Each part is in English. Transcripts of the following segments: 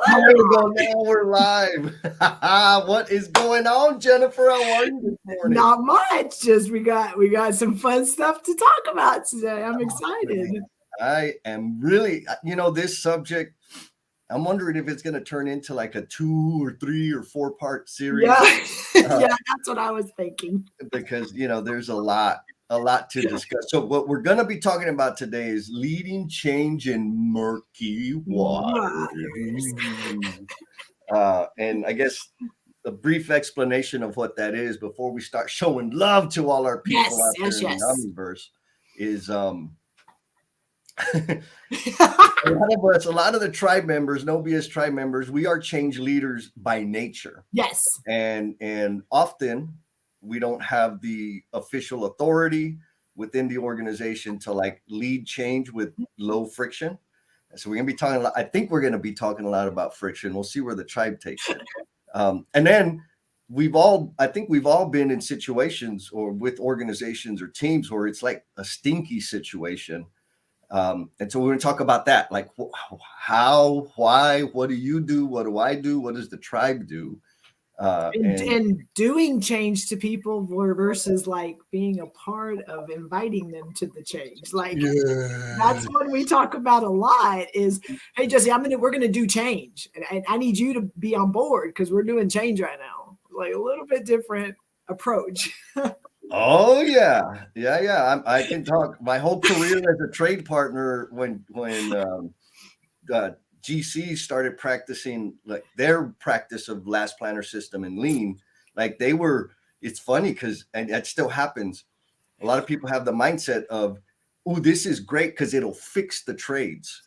There we go. Now we're live. What is going on, Jennifer? How are you this morning? Not much. Just we got some fun stuff to talk about today. I'm excited. I am really, this subject. I'm wondering if it's going to turn into like a 2 or 3 or 4-part series. Yeah, yeah, that's what I was thinking. Because there's a lot to discuss. So what we're going to be talking about today is leading change in murky water. And I guess a brief explanation of what that is before we start showing love to all our people out there in the Omniverse is a lot of the tribe members, NoBS tribe members, we are change leaders by nature. Yes. And often we don't have the official authority within the organization to like lead change with low friction. So we're gonna be talking. I think we're gonna be talking a lot about friction. We'll see where the tribe takes it. And then I think we've all been in situations or with organizations or teams where it's like a stinky situation. And so we're going to talk about that, like how, why, what do you do? What do I do? What does the tribe do? And doing change to people versus like being a part of inviting them to the change. Like that's what we talk about a lot is, hey, Jesse, we're going to do change. And I need you to be on board because we're doing change right now. Like a little bit different approach. Oh yeah. I can talk my whole career as a trade partner when GC started practicing like their practice of last planner system and lean. Like it's funny because and that still happens. A lot of people have the mindset of, oh, this is great because it'll fix the trades.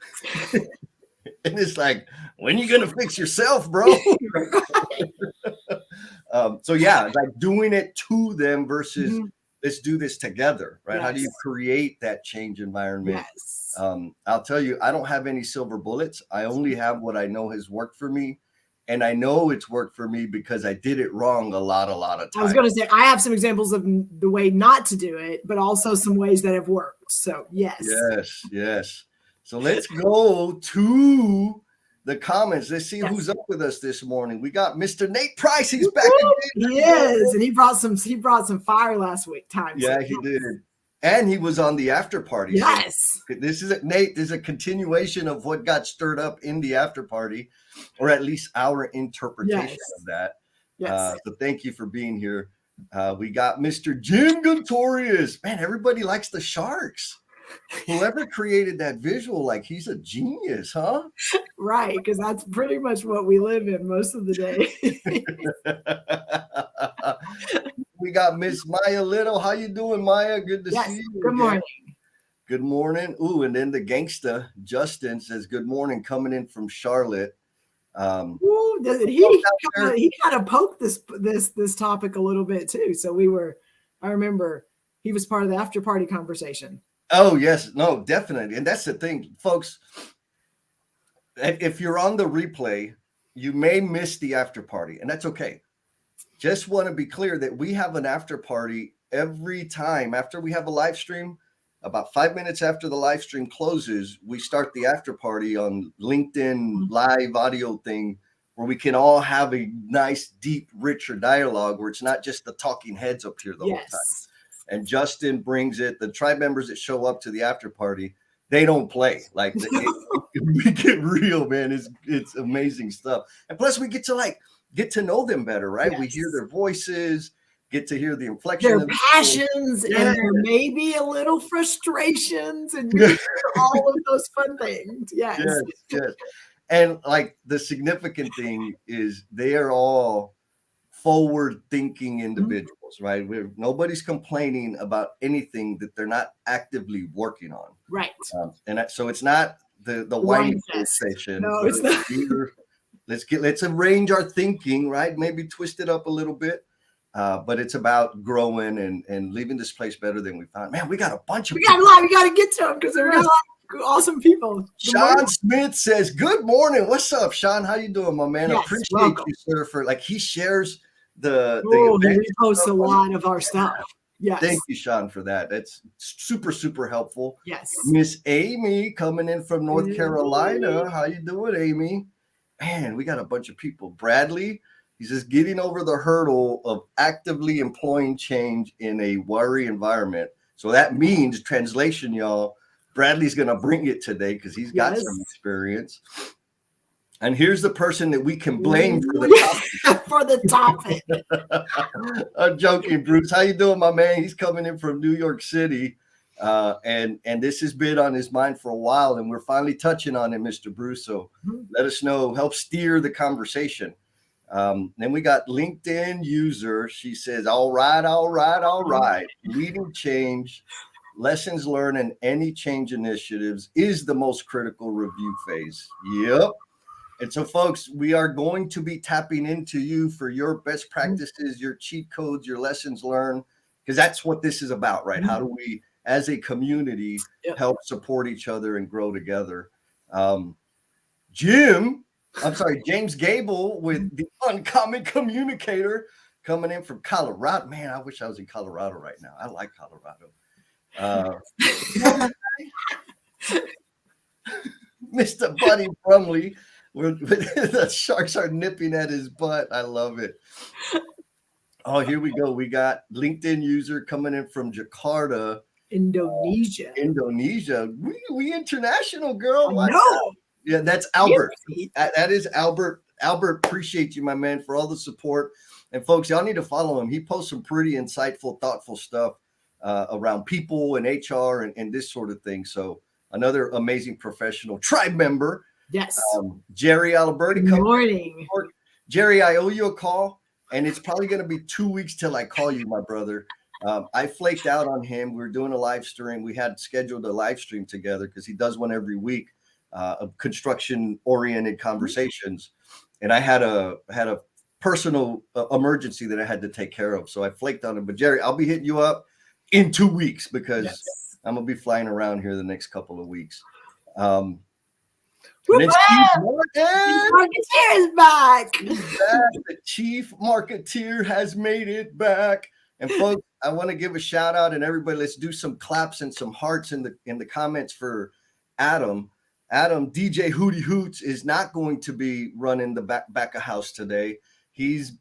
And it's like, when are you gonna fix yourself, bro? So yeah, like doing it to them versus let's do this together, right? Yes. How do you create that change environment? Yes. I'll tell you, I don't have any silver bullets. I only have what I know has worked for me. And I know it's worked for me because I did it wrong a lot of times. I was going to say, I have some examples of the way not to do it, but also some ways that have worked. So yes. Yes. So let's go to the comments. Let's see who's up with us this morning. We got Mr. Nate Price. He's back again. He is, and he brought some fire last week. Yeah, he did. And he was on the after party. Yes. So this is Nate. This is a continuation of what got stirred up in the after party, or at least our interpretation of that. Yes. So thank you for being here. We got Mr. Jim Guntorius. Man, everybody likes the Sharks. Whoever created that visual, like he's a genius, huh? Right, because that's pretty much what we live in most of the day. We got Miss Maya Little. How you doing, Maya? Good to see you. Good morning. Good morning. Ooh, and then the gangsta Justin says good morning, coming in from Charlotte. He kind of poked this topic a little bit too. So I remember he was part of the after party conversation. Oh, yes. No, definitely. And that's the thing, folks. If you're on the replay, you may miss the after party, and that's okay. Just want to be clear that we have an after party every time after we have a live stream. About 5 minutes after the live stream closes, we start the after party on LinkedIn live audio thing where we can all have a nice, deep, richer dialogue where it's not just the talking heads up here the whole time. And Justin brings it. The tribe members that show up to the after party, they don't play. Like we get real, man. It's amazing stuff. And plus, we get to know them better, right? Yes. We hear their voices, get to hear the inflection, their passions, and there may be a little frustrations, and all of those fun things. Yes. And like the significant thing is they are all forward-thinking individuals, right? Nobody's complaining about anything that they're not actively working on, right? So it's not the whining station. No, it's not. Let's arrange our thinking, right? Maybe twist it up a little bit, but it's about growing and leaving this place better than we found. Man, we got a bunch of. We got a lot. We got to get to them because they're awesome people. Sean Smith says, "Good morning. What's up, Sean? How you doing, my man? Yes, appreciate you, sir. For like he shares." He reposts a lot of our stuff. Yes. Thank you, Sean, for that. That's super, super helpful. Yes. Miss Amy coming in from North Carolina. How you doing, Amy? Man, we got a bunch of people. Bradley, he says, getting over the hurdle of actively employing change in a worry environment. So that means, translation, y'all, Bradley's going to bring it today because he's got some experience. And here's the person that we can blame for the topic. For the topic. I'm joking, Bruce. How you doing, my man? He's coming in from New York City. And this has been on his mind for a while, and we're finally touching on it, Mr. Bruce. So let us know, help steer the conversation. Then we got LinkedIn user. She says, all right. Leading change, lessons learned, and any change initiatives is the most critical review phase. Yep. And so, folks, we are going to be tapping into you for your best practices, your cheat codes, your lessons learned, because that's what this is about, right? How do we, as a community, help support each other and grow together? James Gable with the Uncommon Communicator coming in from Colorado. Man, I wish I was in Colorado right now. I like Colorado. Mr. Buddy Brumley, where the sharks are nipping at his butt. I love it. Oh, here we go. We got LinkedIn user coming in from Jakarta, Indonesia. We international, girl. No. Yeah, that's Albert. That is Albert. Albert, appreciate you, my man, for all the support. And folks, y'all need to follow him. He posts some pretty insightful, thoughtful stuff around people and HR and this sort of thing. So another amazing professional tribe member. Yes. Jerry Aliberti. Good morning. Jerry, I owe you a call, and it's probably going to be 2 weeks till I call you, my brother. I flaked out on him. We were doing a live stream. We had scheduled a live stream together because he does one every week of construction-oriented conversations. And I had a personal emergency that I had to take care of. So I flaked on him. But Jerry, I'll be hitting you up in 2 weeks because I'm going to be flying around here the next couple of weeks. Chief Marketeer is back. The Chief Marketeer has made it back. And folks, I want to give a shout out, and everybody, let's do some claps and some hearts in the comments for Adam. Adam, DJ Hootie Hoots, is not going to be running the back of house today. He's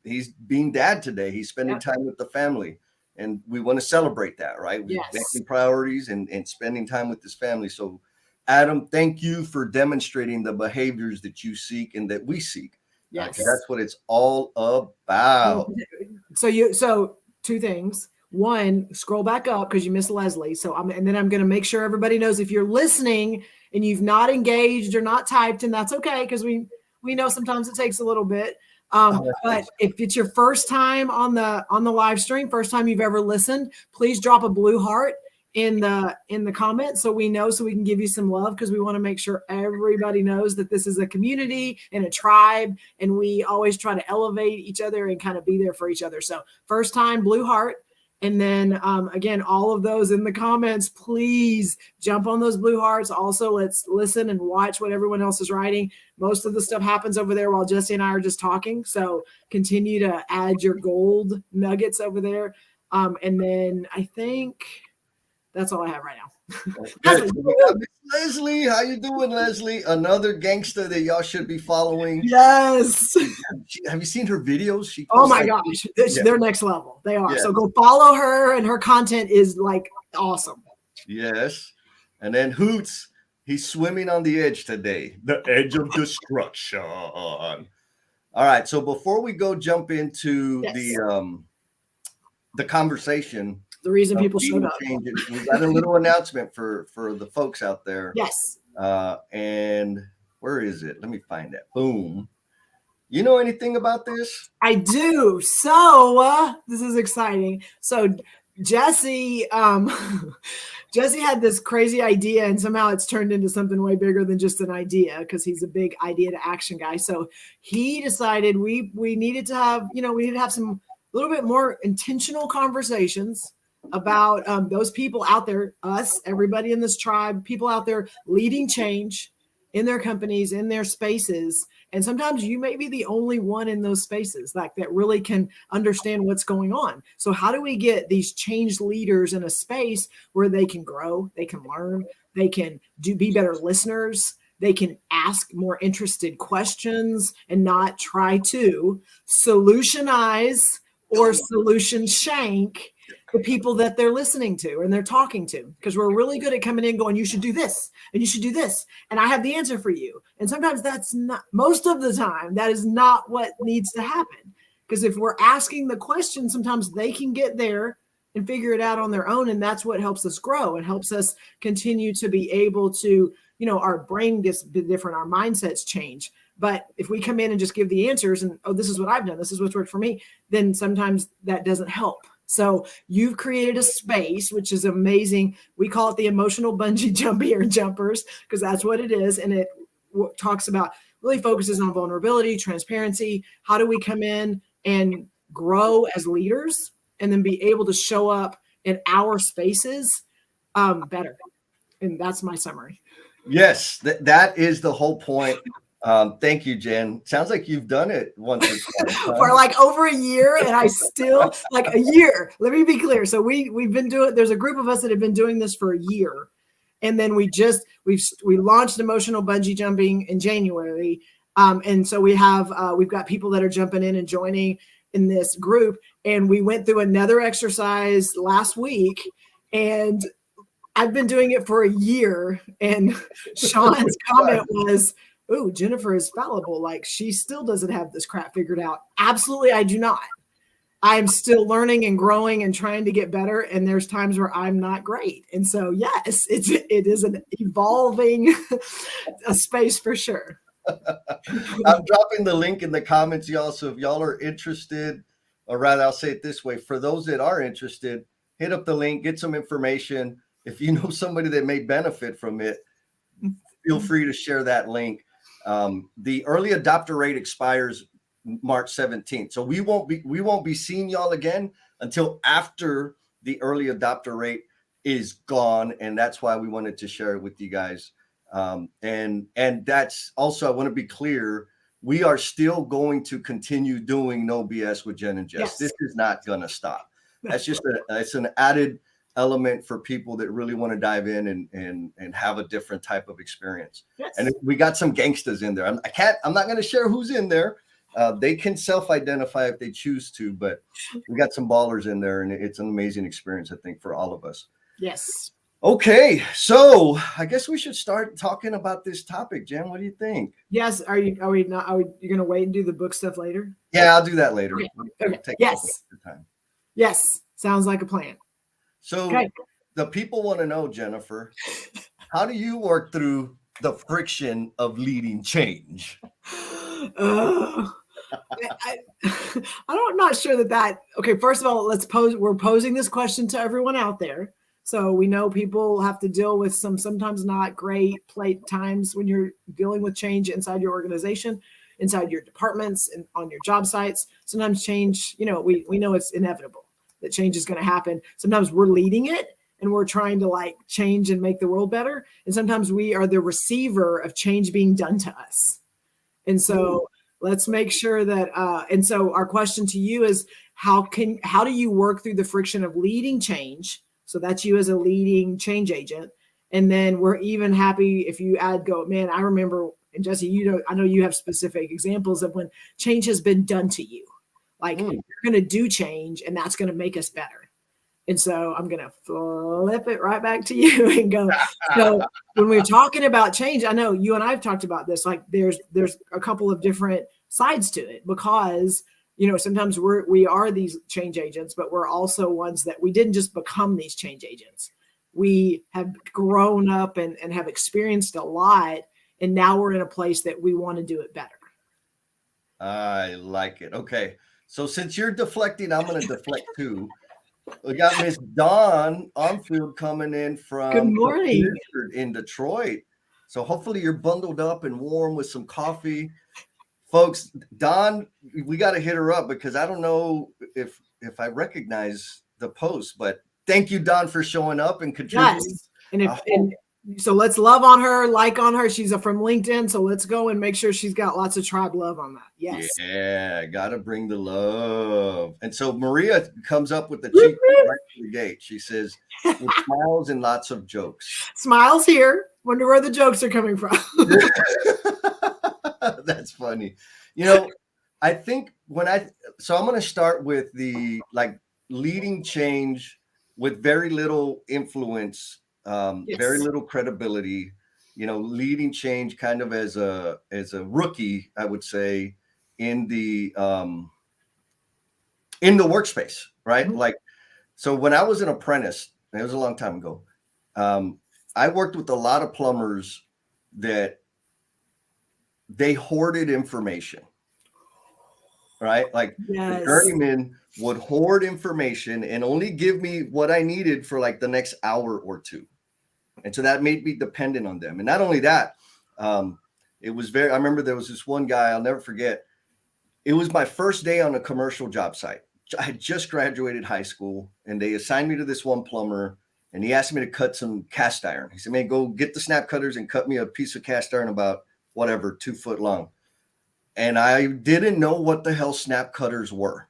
being dad today. He's spending time with the family, and we want to celebrate that, right? We're making priorities and spending time with his family. So Adam, thank you for demonstrating the behaviors that you seek and that we seek. Yes. That's what it's all about. So two things. One, scroll back up because you missed Leslie. And then I'm going to make sure everybody knows if you're listening and you've not engaged or not typed, and that's okay because we know sometimes it takes a little bit. But if it's your first time on the live stream, first time you've ever listened, please drop a blue heart in the comments so we know, so we can give you some love, because we want to make sure everybody knows that this is a community and a tribe, and we always try to elevate each other and kind of be there for each other. So first time, blue heart. And then again, all of those in the comments, please jump on those blue hearts. Also, let's listen and watch what everyone else is writing. Most of the stuff happens over there while Jesse and I are just talking. So continue to add your gold nuggets over there. And then I think that's all I have right now. Leslie, how you doing, Leslie? Another gangster that y'all should be following. Yes. Have you seen her videos? Oh my gosh, they're next level. They are. Yeah. So go follow her, and her content is like awesome. Yes. And then Hoots, he's swimming on the edge today. The edge of destruction. All right. So before we go jump into the conversation, the reason people showed up. We got a little announcement for the folks out there. Yes. And where is it? Let me find it. Boom. You know anything about this? I do. So this is exciting. So Jesse had this crazy idea, and somehow it's turned into something way bigger than just an idea, because he's a big idea to action guy. So he decided we needed to have some little bit more intentional conversations about those people out there, us, everybody in this tribe, people out there leading change in their companies, in their spaces. And sometimes you may be the only one in those spaces like that really can understand what's going on. So how do we get these change leaders in a space where they can grow, they can learn, they can be better listeners, they can ask more interested questions and not try to solutionize or solution shank the people that they're listening to and they're talking to, because we're really good at coming in going, you should do this and you should do this, and I have the answer for you. And sometimes that's not, most of the time, that is not what needs to happen. Because if we're asking the question, sometimes they can get there and figure it out on their own. And that's what helps us grow and helps us continue to be able to, you know, our brain gets different, our mindsets change. But if we come in and just give the answers and, oh, this is what I've done, this is what's worked for me, then sometimes that doesn't help. So you've created a space, which is amazing. We call it the emotional bungee jumpers, because that's what it is. And it talks about, really focuses on vulnerability, transparency. How do we come in and grow as leaders and then be able to show up in our spaces better? And that's my summary. Yes, that is the whole point. Thank you, Jen. Sounds like you've done it once or twice, huh? For like over a year, and I still like a year. Let me be clear. So we've been doing. There's a group of us that have been doing this for a year, and then we launched emotional bungee jumping in January, and so we've got people that are jumping in and joining in this group, and we went through another exercise last week, and I've been doing it for a year, and Sean's comment was, "Oh, Jennifer is fallible. Like, she still doesn't have this crap figured out." Absolutely, I do not. I'm still learning and growing and trying to get better. And there's times where I'm not great. And so, yes, it is an evolving a space for sure. I'm dropping the link in the comments, y'all. So if y'all are interested, or rather, I'll say it this way: for those that are interested, hit up the link, get some information. If you know somebody that may benefit from it, feel free to share that link. The early adopter rate expires March 17th. So we won't be seeing y'all again until after the early adopter rate is gone. And that's why we wanted to share it with you guys. And that's also, I want to be clear, we are still going to continue doing NoBS with Jen and Jess. Yes. This is not going to stop. That's just it's an added element for people that really want to dive in and have a different type of experience. Yes. And we got some gangsters in there. I'm not going to share who's in there. They can self-identify if they choose to, but we got some ballers in there, and it's an amazing experience, I think, for all of us. Yes. Okay, so I guess we should start talking about this topic. Jen, what do you think? Yes. Are you going to wait and do the book stuff later? Yeah, I'll do that later. Okay. Yes. Time. Yes. Sounds like a plan. So the people want to know, Jennifer, how do you work through the friction of leading change? I'm not sure that. Okay, first of all, we're posing this question to everyone out there. So we know people have to deal with sometimes not great times when you're dealing with change inside your organization, inside your departments, and on your job sites. Sometimes change, we know it's inevitable that change is going to happen. Sometimes we're leading it and we're trying to change and make the world better. And sometimes we are the receiver of change being done to us. And so let's make sure that, and so our question to you is, how do you work through the friction of leading change? So that's you as a leading change agent. And then we're even happy if you man, I remember, and Jesse, I know you have specific examples of when change has been done to you. You're going to do change, and that's going to make us better. And so I'm going to flip it right back to you and go, so when we're talking about change, I know you and I have talked about this, there's a couple of different sides to it, because, sometimes we are these change agents, but we're also ones that we didn't just become these change agents. We have grown up and have experienced a lot, and now we're in a place that we want to do it better. I like it. Okay. So since you're deflecting, I'm going to deflect too. We got Miss Dawn Armfield coming in from Good morning. in Detroit. So hopefully you're bundled up and warm with some coffee. Folks, Dawn, we got to hit her up, because I don't know if I recognize the post, but thank you, Dawn, for showing up and contributing. Yes. And So let's love on her, like on her. She's from LinkedIn. So let's go and make sure she's got lots of tribe love on that. Yes. Yeah, gotta bring the love. And so Maria comes up with the cheat right to the gate. She says, with smiles and lots of jokes. Smiles here. Wonder where the jokes are coming from. That's funny. You know, I think so I'm going to start with the leading change with very little influence, very little credibility, you know, leading change kind of as a rookie, I would say, in the workspace, right? Mm-hmm. Like, so when I was an apprentice, it was a long time ago, I worked with a lot of plumbers that they hoarded information, right? Like the journeyman would hoard information and only give me what I needed for like the next hour or two. And so that made me dependent on them. And not only that, it was I remember there was this one guy, I'll never forget. It was my first day on a commercial job site. I had just graduated high school and they assigned me to this one plumber and he asked me to cut some cast iron. He said, man, go get the snap cutters and cut me a piece of cast iron about whatever, 2 foot long. And I didn't know what the hell snap cutters were.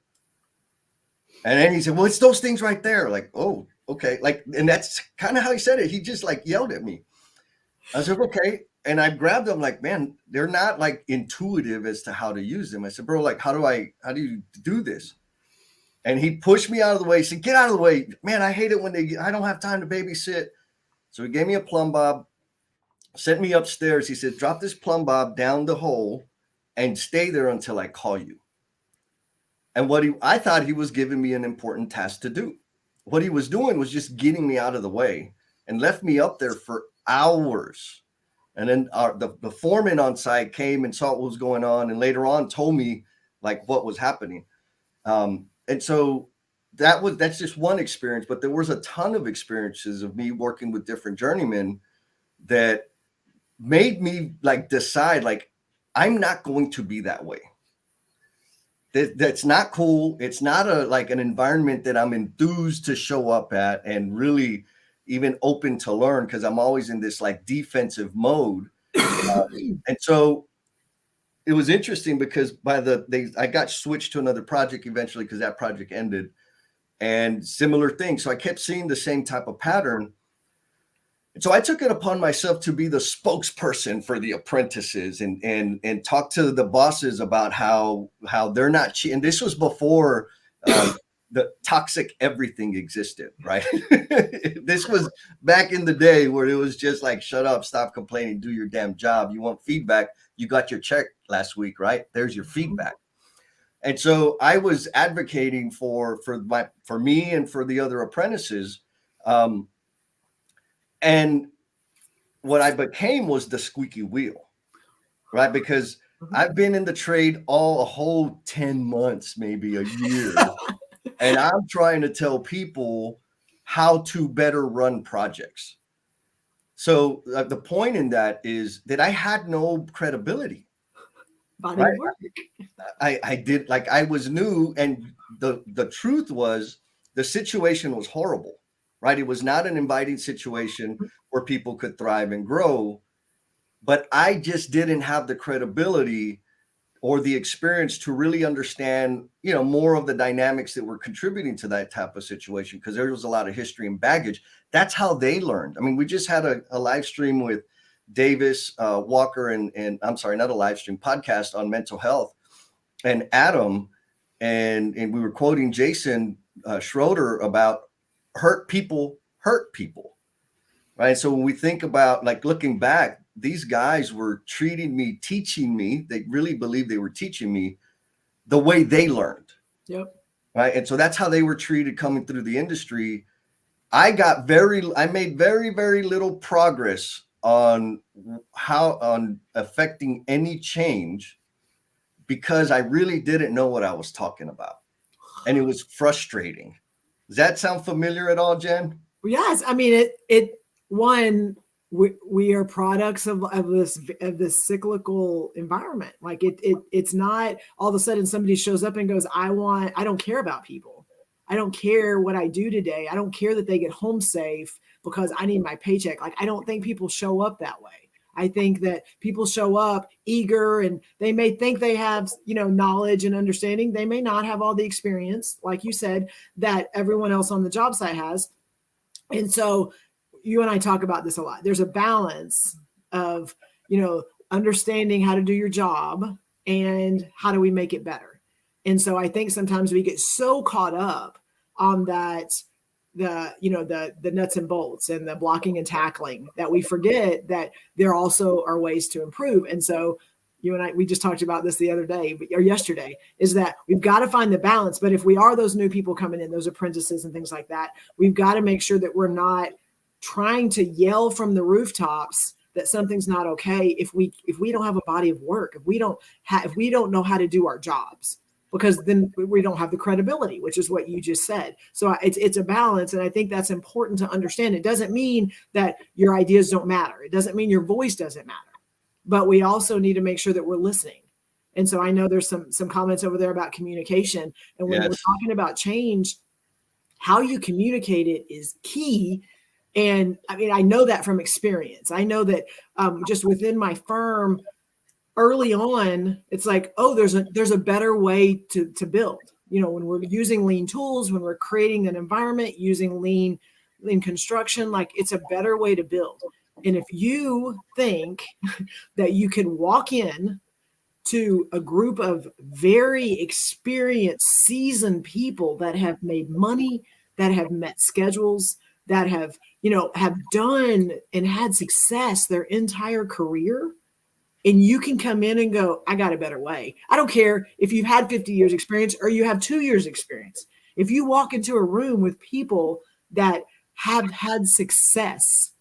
And then he said, well, it's those things right there. Like, oh, okay. Like, and that's kind of how he said it. He just like yelled at me. I said, okay. And I grabbed them like, man, they're not like intuitive as to how to use them. I said, bro, like, how do you do this? And he pushed me out of the way. He said, get out of the way. Man, I hate it when I don't have time to babysit. So he gave me a plumb bob, sent me upstairs. He said, drop this plumb bob down the hole and stay there until I call you. And I thought he was giving me an important task to do. What he was doing was just getting me out of the way and left me up there for hours. And then the foreman on site came and saw what was going on. And later on told me like what was happening. And so that's just one experience, but there was a ton of experiences of me working with different journeymen that made me like decide, like, I'm not going to be that way. That's not cool. It's not an environment that I'm enthused to show up at and really even open to learn, because I'm always in this like defensive mode. And so it was interesting because I got switched to another project eventually because that project ended, and similar things. So I kept seeing the same type of pattern. And so I took it upon myself to be the spokesperson for the apprentices and talk to the bosses about how they're not cheating. And this was before the toxic everything existed, right? This was back in the day where it was just like, shut up, stop complaining, do your damn job. You want feedback? You got your check last week, right? There's your feedback. And so I was advocating for me and for the other apprentices. And what I became was the squeaky wheel, right? Because I've been in the trade a whole 10 months, maybe a year. And I'm trying to tell people how to better run projects. So the point in that is that I had no credibility. Right? I did, like, I was new, and the truth was the situation was horrible, right? It was not an inviting situation where people could thrive and grow, but I just didn't have the credibility or the experience to really understand, you know, more of the dynamics that were contributing to that type of situation, because there was a lot of history and baggage. That's how they learned. I mean, we just had a live stream with Davis Walker and I'm sorry, not a live stream, podcast on mental health, and Adam, and we were quoting Jason Schroeder about hurt people, right? So when we think about, like, looking back, these guys were treating me, teaching me, they really believed they were teaching me the way they learned. Yep. Right. And so that's how they were treated coming through the industry. I made very, very little progress on affecting any change because I really didn't know what I was talking about. And it was frustrating. Does that sound familiar at all, Jen? Yes. I mean, we are products of this cyclical environment. Like it's not all of a sudden somebody shows up and goes, I don't care about people. I don't care what I do today. I don't care that they get home safe. because I need my paycheck. Like, I don't think people show up that way. I think that people show up eager, and they may think they have, knowledge and understanding. They may not have all the experience, like you said, that everyone else on the job site has. And so you and I talk about this a lot. There's a balance of, understanding how to do your job and how do we make it better. And so I think sometimes we get so caught up on that, the nuts and bolts and the blocking and tackling, that we forget that there also are ways to improve. And so you and I, we just talked about this the other day or yesterday, is that we've got to find the balance. But if we are those new people coming in, those apprentices and things like that, we've got to make sure that we're not trying to yell from the rooftops that something's not okay if we don't have a body of work, if we don't know how to do our jobs, because then we don't have the credibility, which is what you just said. So it's a balance. And I think that's important to understand. It doesn't mean that your ideas don't matter. It doesn't mean your voice doesn't matter, but we also need to make sure that we're listening. And so I know there's some comments over there about communication. And when we're talking about change, how you communicate it is key. And I mean, I know that from experience. I know that just within my firm early on, it's like, oh, there's a better way to build. When we're using lean tools, when we're creating an environment using lean construction, like, it's a better way to build. And if you think that you can walk in to a group of very experienced, seasoned people that have made money, that have met schedules, that have done and had success their entire career, and you can come in and go, I got a better way. I don't care if you've had 50 years experience or you have 2 years experience. If you walk into a room with people that have had success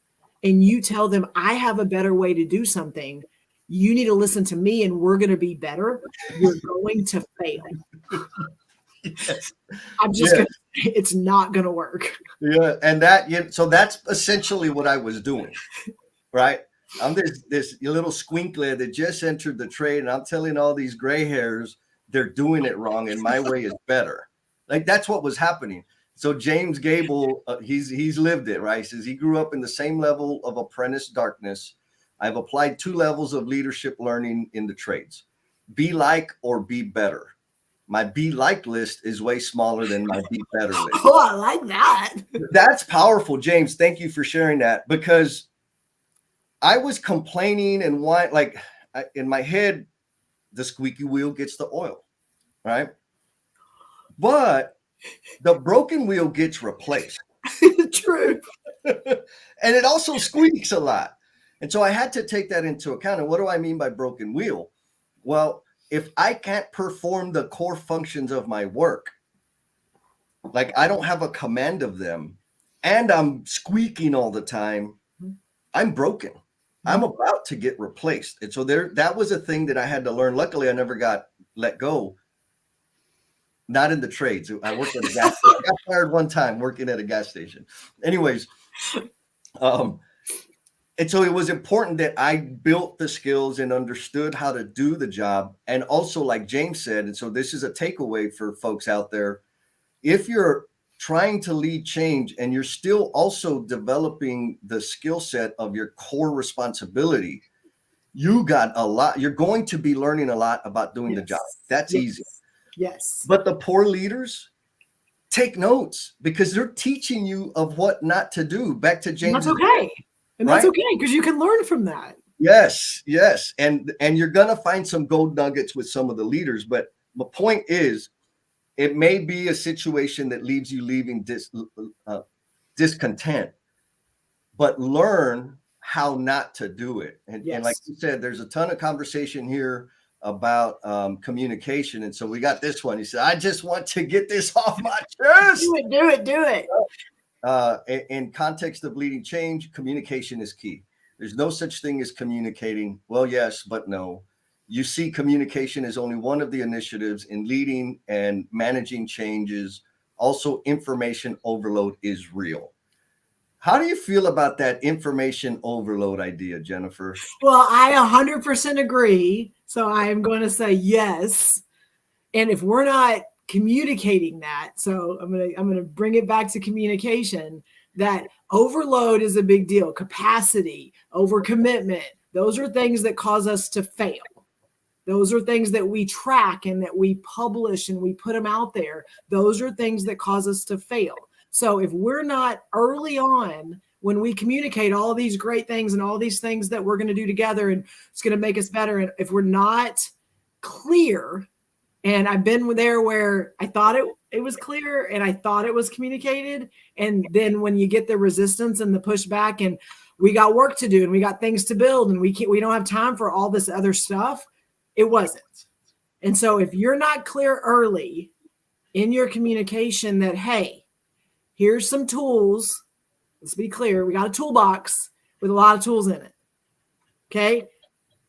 and you tell them, I have a better way to do something, you need to listen to me and we're going to be better, you're going to fail. Yes. I'm just going to say it's not going to work. Yeah. And so that's essentially what I was doing, right? I'm this little squinkler that just entered the trade, and I'm telling all these gray hairs they're doing it wrong and my way is better. Like, that's what was happening. So James Gable, he's lived it, right? He says he grew up in the same level of apprentice darkness. I've applied 2 levels of leadership learning in the trades: be like or be better. My be like list is way smaller than my be better list. Oh, I like that. That's powerful, James. Thank you for sharing that, because I was complaining and why, like, in my head, the squeaky wheel gets the oil, right? But the broken wheel gets replaced. True. And it also squeaks a lot. And so I had to take that into account. And what do I mean by broken wheel? Well, if I can't perform the core functions of my work, like I don't have a command of them, and I'm squeaking all the time, I'm broken. I'm about to get replaced. And so that was a thing that I had to learn. Luckily, I never got let go. Not in the trades. I worked at a gas station. I got fired one time working at a gas station. Anyways, and so it was important that I built the skills and understood how to do the job. And also, like James said, and so this is a takeaway for folks out there, if you're trying to lead change and you're still also developing the skill set of your core responsibility, you got a lot. You're going to be learning a lot about doing the job. That's easy. Yes. But the poor leaders, take notes, because they're teaching you of what not to do. Back to James. That's okay. And that's okay, because you can learn from that. Yes. And you're going to find some gold nuggets with some of the leaders. But the point is, it may be a situation that leaves you leaving discontent, but learn how not to do it. And like you said, there's a ton of conversation here about communication. And so we got this one. He said, I just want to get this off my chest. Do it. In context of leading change, communication is key. There's no such thing as communicating. Well, yes, but no. You see, communication is only one of the initiatives in leading and managing changes. Also, information overload is real. How do you feel about that information overload idea, Jennifer? Well, I 100% agree. So I am going to say yes. And if we're not communicating that, so I'm going to bring it back to communication, that overload is a big deal. Capacity, overcommitment, those are things that cause us to fail. Those are things that we track and that we publish and we put them out there. Those are things that cause us to fail. So if we're not early on, when we communicate all these great things and all these things that we're going to do together and it's going to make us better, and if we're not clear, and I've been there where I thought it was clear and I thought it was communicated, and then when you get the resistance and the pushback and we got work to do and we got things to build and we don't have time for all this other stuff, it wasn't. And so if you're not clear early in your communication that, hey, here's some tools. Let's be clear. We got a toolbox with a lot of tools in it. Okay.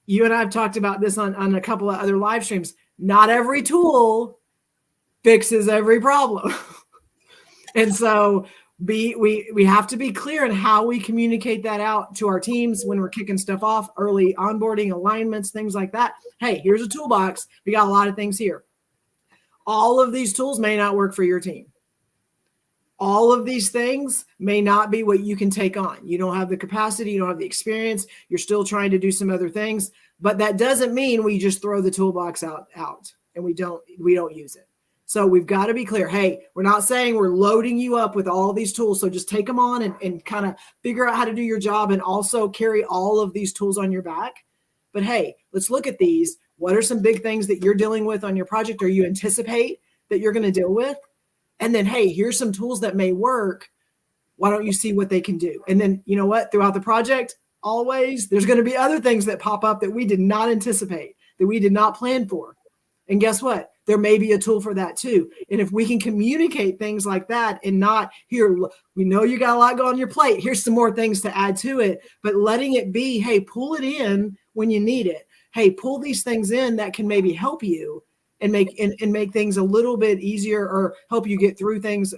You and I have talked about this on a couple of other live streams. Not every tool fixes every problem. And so we have to be clear in how we communicate that out to our teams when we're kicking stuff off, early onboarding, alignments, things like that. Hey, here's a toolbox. We got a lot of things here. All of these tools may not work for your team. All of these things may not be what you can take on. You don't have the capacity, you don't have the experience, you're still trying to do some other things, but that doesn't mean we just throw the toolbox out and we don't use it. So we've got to be clear. Hey, we're not saying we're loading you up with all these tools. So just take them on and kind of figure out how to do your job and also carry all of these tools on your back. But hey, let's look at these. What are some big things that you're dealing with on your project or you anticipate that you're going to deal with? And then, hey, here's some tools that may work. Why don't you see what they can do? And then, you know what? Throughout the project, always, there's going to be other things that pop up that we did not anticipate, that we did not plan for. And guess what? There may be a tool for that too. And if we can communicate things like that and not here, we know you got a lot going on your plate. Here's some more things to add to it, but letting it be, hey, pull it in when you need it. Hey, pull these things in that can maybe help you and make things a little bit easier or help you get through things,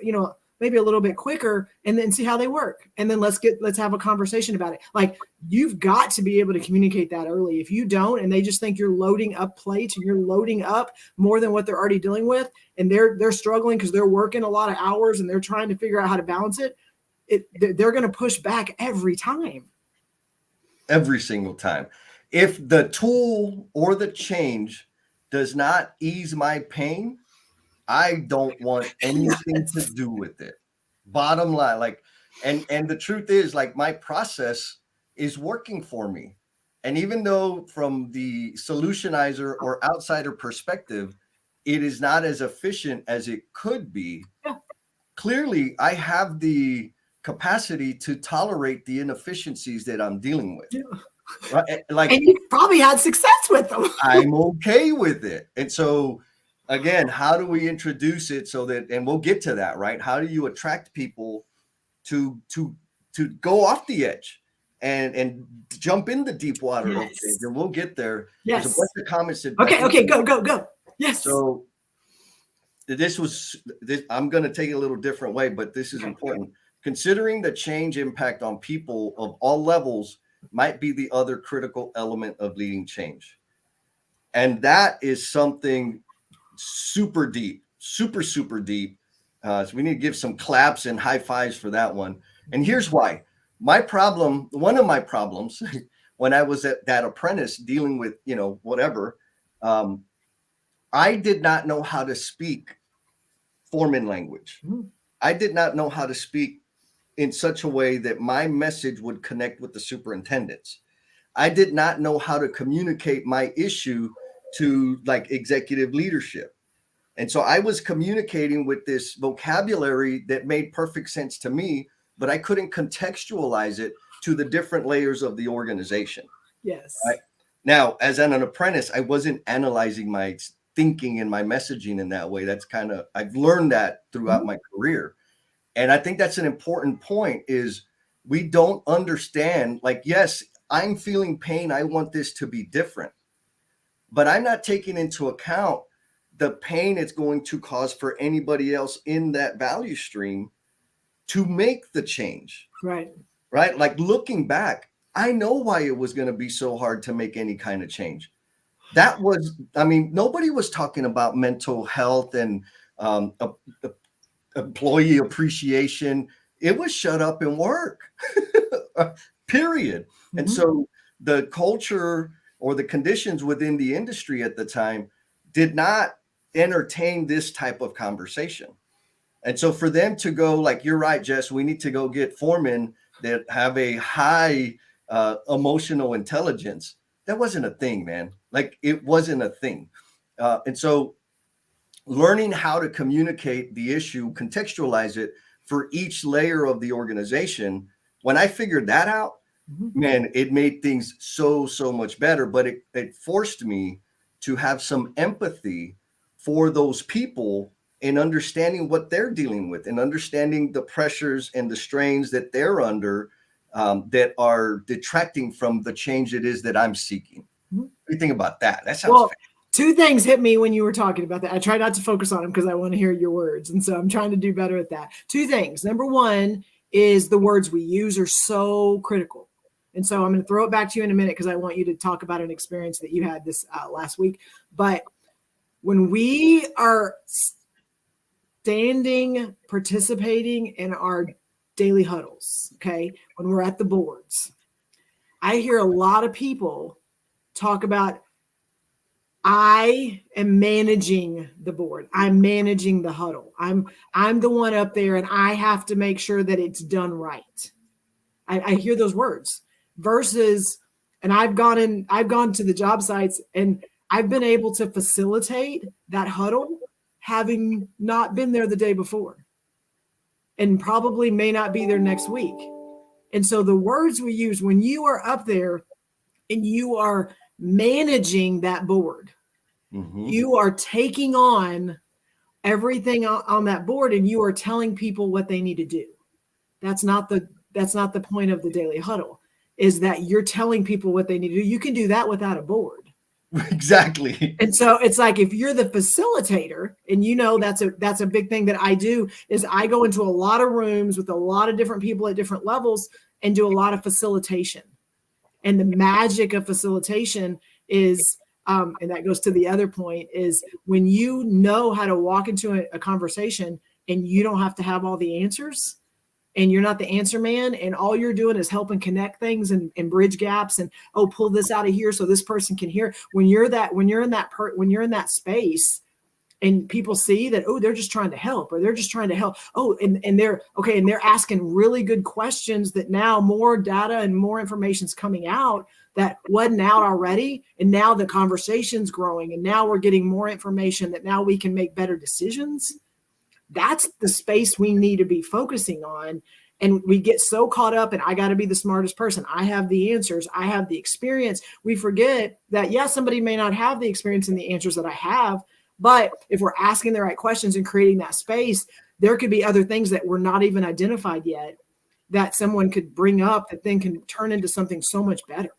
maybe a little bit quicker, and then see how they work. And then let's have a conversation about it. Like, you've got to be able to communicate that early. If you don't, and they just think you're loading up plates and you're loading up more than what they're already dealing with, and they're struggling because they're working a lot of hours and they're trying to figure out how to balance it, they're going to push back every time. Every single time. If the tool or the change does not ease my pain, I don't want anything to do with it. Bottom line, and the truth is, my process is working for me. And even though from the solutionizer or outsider perspective, it is not as efficient as it could be, clearly I have the capacity to tolerate the inefficiencies that I'm dealing with. Yeah. Right? And you probably had success with them. I'm okay with it. And so again, how do we introduce it so that, and we'll get to that, right? How do you attract people to go off the edge and jump in the deep water? Yes. And we'll get there. Yes. There's a bunch of comments that okay, go. Yes. So I'm going to take it a little different way, but this is important. Considering the change impact on people of all levels might be the other critical element of leading change. And that is something super deep, super deep. So we need to give some claps and high fives for that one. And here's why. One of my problems when I was at that apprentice dealing with, whatever, I did not know how to speak foreman language. I did not know how to speak in such a way that my message would connect with the superintendents. I did not know how to communicate my issue to executive leadership. And so I was communicating with this vocabulary that made perfect sense to me, but I couldn't contextualize it to the different layers of the organization. Yes. Right? Now, as an apprentice, I wasn't analyzing my thinking and my messaging in that way. I've learned that throughout my career. And I think that's an important point is we don't understand, yes, I'm feeling pain. I want this to be different, but I'm not taking into account the pain it's going to cause for anybody else in that value stream to make the change. Right. Looking back, I know why it was going to be so hard to make any kind of change. Nobody was talking about mental health and employee appreciation. it was shut up and work, period. Mm-hmm. And so the culture or the conditions within the industry at the time did not entertain this type of conversation. And so for them to go like, you're right, Jess, we need to go get foremen that have a high emotional intelligence. That wasn't a thing, man. Like it wasn't a thing. And so learning how to communicate the issue, contextualize it for each layer of the organization. When I figured that out, man, it made things so much better. But it forced me to have some empathy for those people and understanding what they're dealing with and understanding the pressures and the strains that they're under that are detracting from the change it is that I'm seeking. What do you think about that? That sounds fair. Two things hit me when you were talking about that. I try not to focus on them because I want to hear your words. And so I'm trying to do better at that. Two things. Number one is the words we use are so critical. And so I'm going to throw it back to you in a minute because I want you to talk about an experience that you had this last week. But when we are standing, participating in our daily huddles, okay, when we're at the boards, I hear a lot of people talk about, I am managing the board. I'm managing the huddle. I'm the one up there and I have to make sure that it's done right. I hear those words versus, and I've gone to the job sites and I've been able to facilitate that huddle having not been there the day before and probably may not be there next week. And so the words we use when you are up there and you are managing that board, you are taking on everything on that board and you are telling people what they need to do. That's not the point of the daily huddle, is that you're telling people what they need to do. You can do that without a board. Exactly. And so it's like, if you're the facilitator, and you know, that's a big thing that I do, is I go into a lot of rooms with a lot of different people at different levels and do a lot of facilitation. And the magic of facilitation is, and that goes to the other point, is when you know how to walk into a conversation and you don't have to have all the answers and you're not the answer man and all you're doing is helping connect things and bridge gaps and, oh, pull this out of here so this person can hear. When you're in that space and people see that, oh, they're just trying to help, or they're just trying to help. Oh, and they're okay. And they're asking really good questions that now more data and more information is coming out that wasn't out already. And now the conversation's growing and now we're getting more information that now we can make better decisions. That's the space we need to be focusing on. And we get so caught up in, I got to be the smartest person. I have the answers. I have the experience. We forget that, yeah, somebody may not have the experience and the answers that I have, but if we're asking the right questions and creating that space, there could be other things that were not even identified yet that someone could bring up that then can turn into something so much better.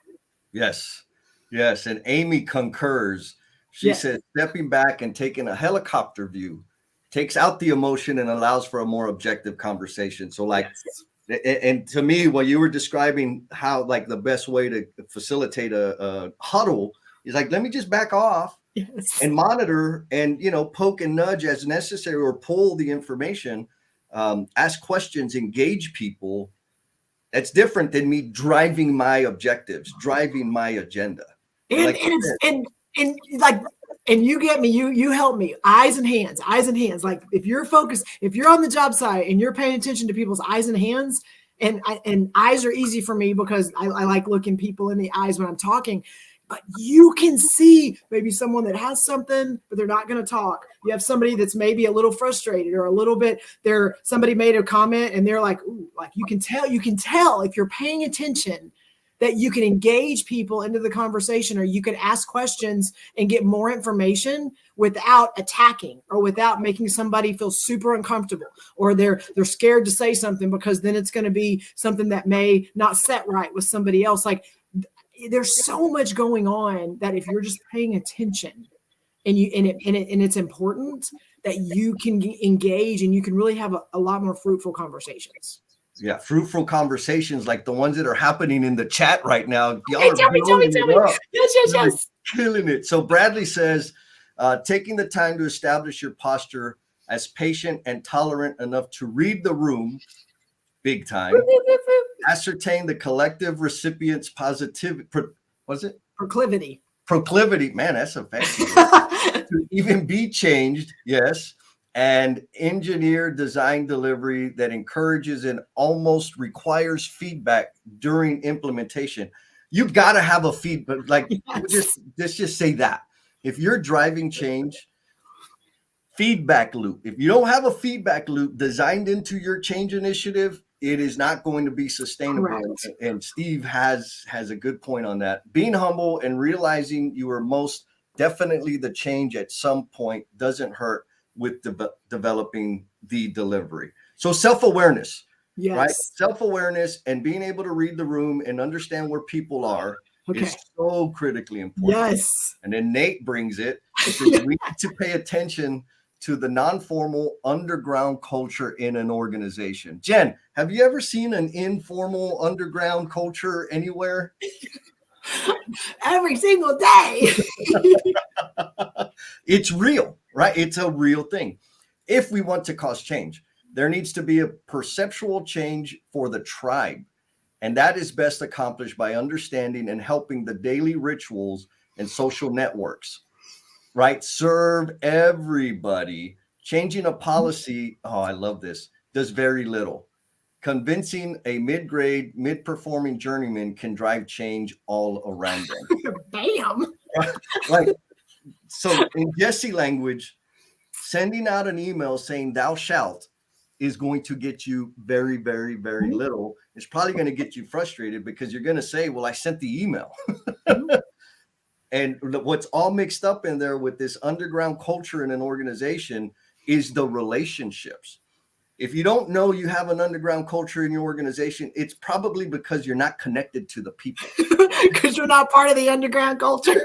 Yes. Yes. And Amy concurs. She says, stepping back and taking a helicopter view takes out the emotion and allows for a more objective conversation. So like, and to me, when you were describing how like the best way to facilitate a huddle is like, let me just back off and monitor and, you know, poke and nudge as necessary or pull the information, ask questions, engage people. That's different than me driving my objectives, driving my agenda. And you get me, you help me, eyes and hands. Like if you're focused, if you're on the job site and you're paying attention to people's eyes and hands, and eyes are easy for me because I like looking people in the eyes when I'm talking, but you can see maybe someone that has something, but they're not going to talk. You have somebody that's maybe a little frustrated or a little bit, somebody made a comment and they're like, ooh, like you can tell if you're paying attention that you can engage people into the conversation, or you can ask questions and get more information without attacking or without making somebody feel super uncomfortable, or they're scared to say something because then it's going to be something that may not set right with somebody else. Like there's so much going on that if you're just paying attention and it's important that you can engage and you can really have a lot more fruitful conversations. Yeah, fruitful conversations like the ones that are happening in the chat right now. Tell me. Yes. Killing it. So Bradley says, taking the time to establish your posture as patient and tolerant enough to read the room big time. Ascertain the collective recipient's positive, was it? Proclivity. Proclivity. Man, that's a fancy word. To even be changed, yes. And engineer design delivery that encourages and almost requires feedback during implementation. You got to have a feedback. Like, Yes. let's just say that. If you're driving change, feedback loop. If you don't have a feedback loop designed into your change initiative, it is not going to be sustainable. Correct. And Steve has a good point on that. Being humble and realizing you are most definitely the change at some point doesn't hurt with developing the delivery. So self-awareness, Yes. right? Self-awareness and being able to read the room and understand where people are is so critically important. Yes. And then Nate brings it. He says we need to pay attention to the non-formal underground culture in an organization. Jen, have you ever seen an informal underground culture anywhere? Every single day. It's real, right? It's a real thing. If we want to cause change, there needs to be a perceptual change for the tribe. And that is best accomplished by understanding and helping the daily rituals and social networks, right? Serve everybody. Changing a policy, oh, I love this, does very little. Convincing a mid-grade, mid-performing journeyman can drive change all around them. Bam. Like, so in Jesse language, sending out an email saying thou shalt is going to get you very, very, very little. It's probably going to get you frustrated because you're going to say, well, I sent the email. And what's all mixed up in there with this underground culture in an organization is the relationships. If you don't know you have an underground culture in your organization, it's probably because you're not connected to the people. Because you're not part of the underground culture.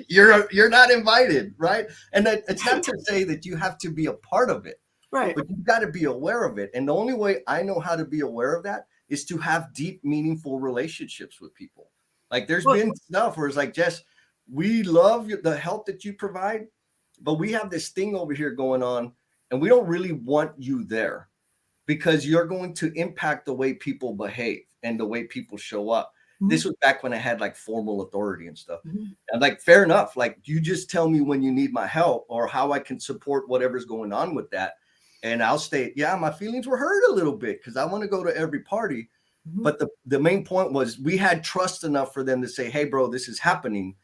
You're not invited, right? And it's not to say that you have to be a part of it, right? But you've got to be aware of it. And the only way I know how to be aware of that is to have deep, meaningful relationships with people. Like there's been stuff where it's like, Jess, we love the help that you provide, but we have this thing over here going on, and we don't really want you there because you're going to impact the way people behave and the way people show up. Mm-hmm. This was back when I had like formal authority and stuff. Mm-hmm. And like, fair enough. Like, you just tell me when you need my help or how I can support whatever's going on with that. And I'll state, yeah, my feelings were hurt a little bit because I want to go to every party. Mm-hmm. But the main point was we had trust enough for them to say, hey, bro, this is happening.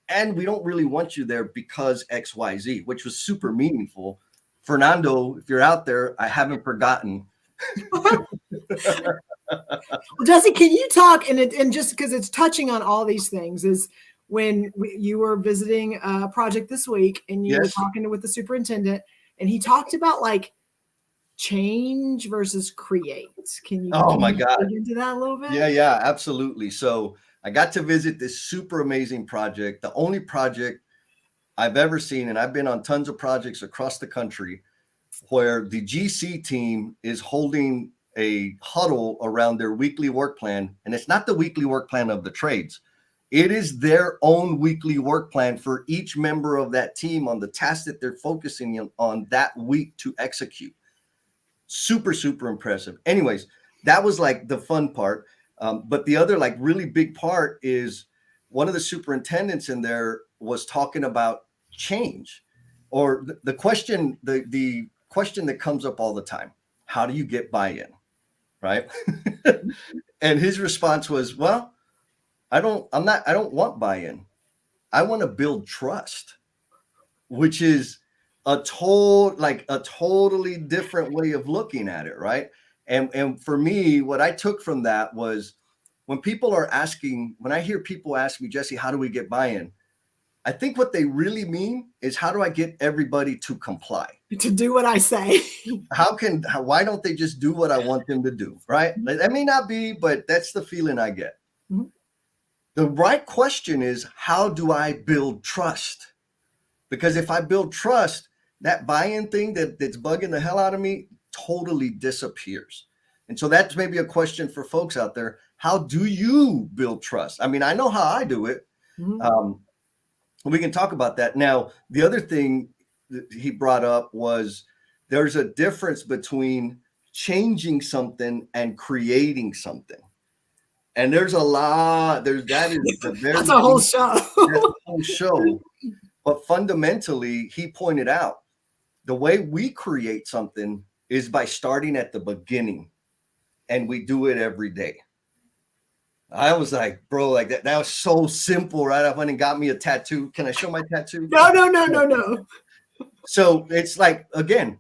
And we don't really want you there because X, Y, Z, which was super meaningful. Fernando, if you're out there, I haven't forgotten. Well, Jesse, can you talk, and just because it's touching on all these things, is when you were visiting a project this week and you were talking with the superintendent, and he talked about like change versus create. Can you dig into that a little bit? Yeah, absolutely. So I got to visit this super amazing project, the only project I've ever seen, and I've been on tons of projects across the country, where the GC team is holding a huddle around their weekly work plan. And it's not the weekly work plan of the trades. It is their own weekly work plan for each member of that team on the tasks that they're focusing on that week to execute. Super, super impressive. Anyways, that was like the fun part. But the other like really big part is one of the superintendents in there was talking about change, or the question, the question that comes up all the time: how do you get buy-in, right? And his response was, well, I don't want buy-in. I want to build trust, which is a totally different way of looking at it, right? And for me, what I took from that was when I hear people ask me, Jesse, how do we get buy-in? I think what they really mean is, how do I get everybody to comply? To do what I say. Why don't they just do what I want them to do, right? That may not be, but that's the feeling I get. Mm-hmm. The right question is, how do I build trust? Because if I build trust, that buy-in thing that's bugging the hell out of me totally disappears. And so that's maybe a question for folks out there. How do you build trust? I mean, I know how I do it. Mm-hmm. We can talk about that. Now, the other thing that he brought up was there's a difference between changing something and creating something. And there's a lot, that is the very that's a whole show. That's a whole show. But fundamentally, he pointed out the way we create something is by starting at the beginning, and we do it every day. I was like, bro, like that was so simple, right? I went and got me a tattoo. Can I show my tattoo? No. So it's like, again,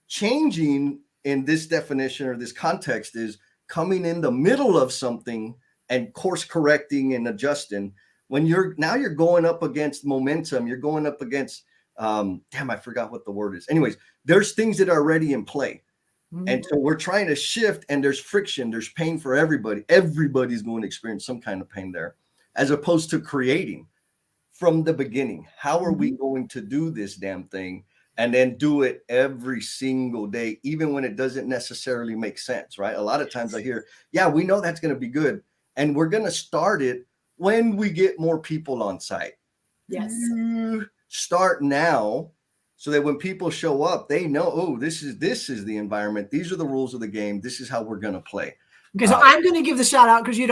changing in this definition or this context is coming in the middle of something and course correcting and adjusting. When you're going up against momentum, you're going up against, I forgot what the word is. Anyways, there's things that are already in play. And so we're trying to shift, and there's friction, there's pain for everybody. Everybody's going to experience some kind of pain there, as opposed to creating from the beginning. How are we going to do this damn thing? And then do it every single day, even when it doesn't necessarily make sense, right? A lot of times I hear, yeah, we know that's going to be good. And we're going to start it when we get more people on site. Yes. Start now, so that when people show up, they know, oh, this is the environment. These are the rules of the game. This is how we're going to play. Okay, so I'm going to give the shout out because you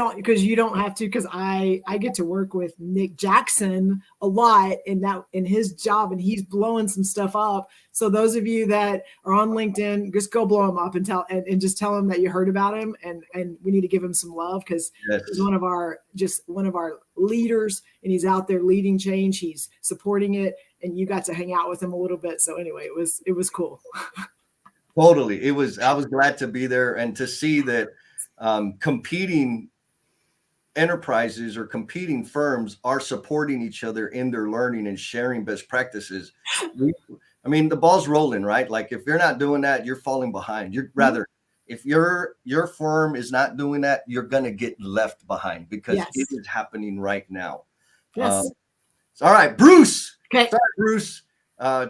don't have to, because I get to work with Nick Jackson a lot in his job, and he's blowing some stuff up. So those of you that are on LinkedIn, just go blow him up and just tell him that you heard about him, and we need to give him some love, because he's one of our leaders, and he's out there leading change. He's supporting it, and you got to hang out with him a little bit. So anyway, it was cool. Totally, I was glad to be there and to see that. Competing enterprises or competing firms are supporting each other in their learning and sharing best practices. I mean, the ball's rolling, right? Like if you're not doing that, you're falling behind. If your firm is not doing that, you're going to get left behind, because it is happening right now. Yes. All right, Bruce. Okay. Sorry, Bruce.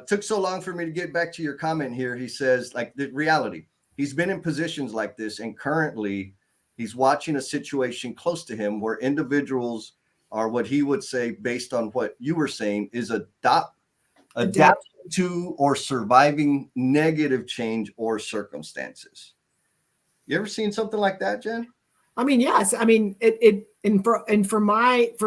Took so long for me to get back to your comment here. He says, like, the reality, he's been in positions like this, and currently he's watching a situation close to him where individuals are, what he would say, based on what you were saying, is adapting to or surviving negative change or circumstances. You ever seen something like that, Jen? I mean, yes. I mean, for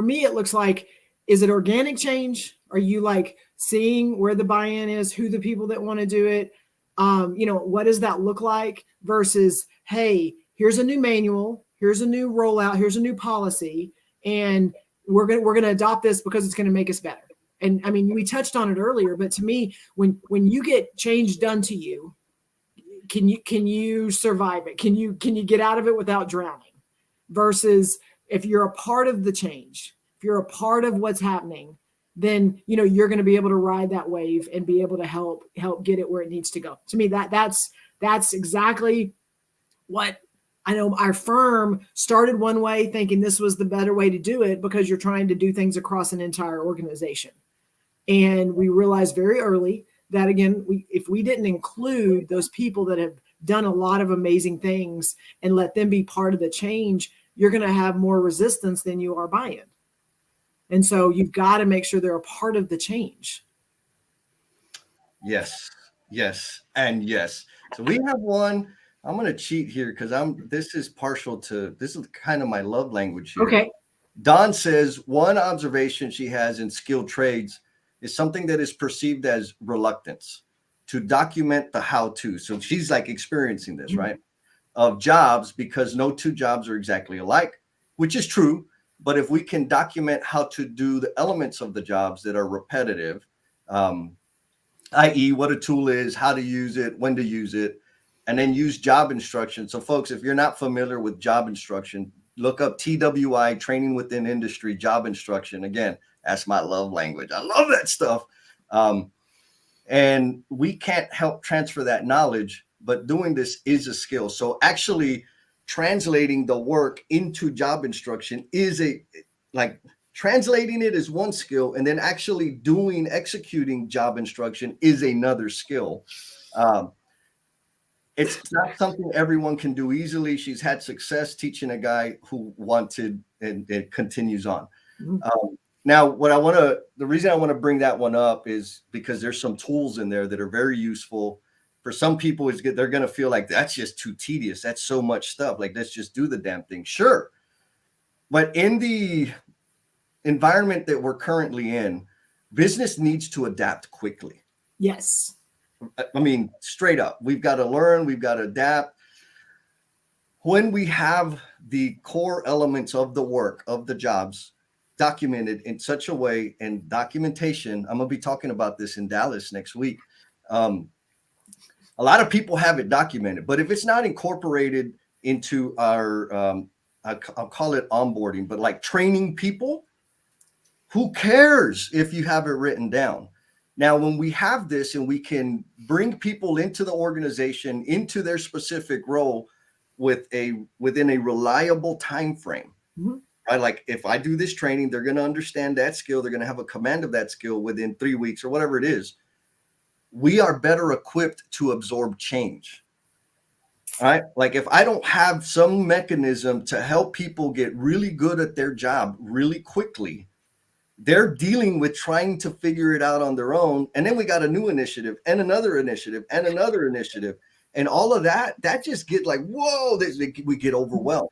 me, it looks like, is it organic change? Are you like seeing where the buy-in is, who the people that want to do it? What does that look like versus, hey, here's a new manual, here's a new rollout, here's a new policy, and we're going to adopt this because it's going to make us better. And I mean, we touched on it earlier, but to me, when you get change done to you, can you survive it? Can you get out of it without drowning? Versus if you're a part of the change, if you're a part of what's happening, then you're going to be able to ride that wave and be able to help get it where it needs to go. To me, that's exactly what I know. Our firm started one way, thinking this was the better way to do it, because you're trying to do things across an entire organization. And we realized very early that, again, if we didn't include those people that have done a lot of amazing things and let them be part of the change, you're going to have more resistance than you are buy-in. And so you've got to make sure they're a part of the change. Yes, and yes. So we have one. I'm going to cheat here because this is kind of my love language here. Okay. Dawn says one observation she has in skilled trades is something that is perceived as reluctance to document the how-to. So she's like experiencing this, right? Of jobs, because no two jobs are exactly alike, which is true. But if we can document how to do the elements of the jobs that are repetitive, i.e. what a tool is, how to use it, when to use it, and then use job instruction. So folks, if you're not familiar with job instruction, look up TWI, Training Within Industry, job instruction. Again, that's my love language. I love that stuff. And we can't help transfer that knowledge, but doing this is a skill. So actually translating the work into job instruction is translating it is one skill, and then actually executing job instruction is another skill. It's not something everyone can do easily. She's had success teaching a guy who wanted, and it continues on. Now, the reason I want to bring that one up is because there's some tools in there that are very useful For some people, they're going to feel like that's just too tedious. That's so much stuff. Like, let's just do the damn thing. Sure. But in the environment that we're currently in, business needs to adapt quickly. Yes. I mean, straight up, we've got to learn, we've got to adapt. When we have the core elements of the work, of the jobs, documented in such a way, and documentation, I'm going to be talking about this in Dallas next week. A lot of people have it documented, but if it's not incorporated into our, I'll call it onboarding, but like training people, who cares if you have it written down? Now, when we have this and we can bring people into the organization, into their specific role within a reliable time frame, right? Like if I do this training, they're going to understand that skill. They're going to have a command of that skill within 3 weeks or whatever it is. We are better equipped to absorb change. All right. Like if I don't have some mechanism to help people get really good at their job really quickly, they're dealing with trying to figure it out on their own. And then we got a new initiative and another initiative and another initiative. And all of that just get like, whoa, we get overwhelmed.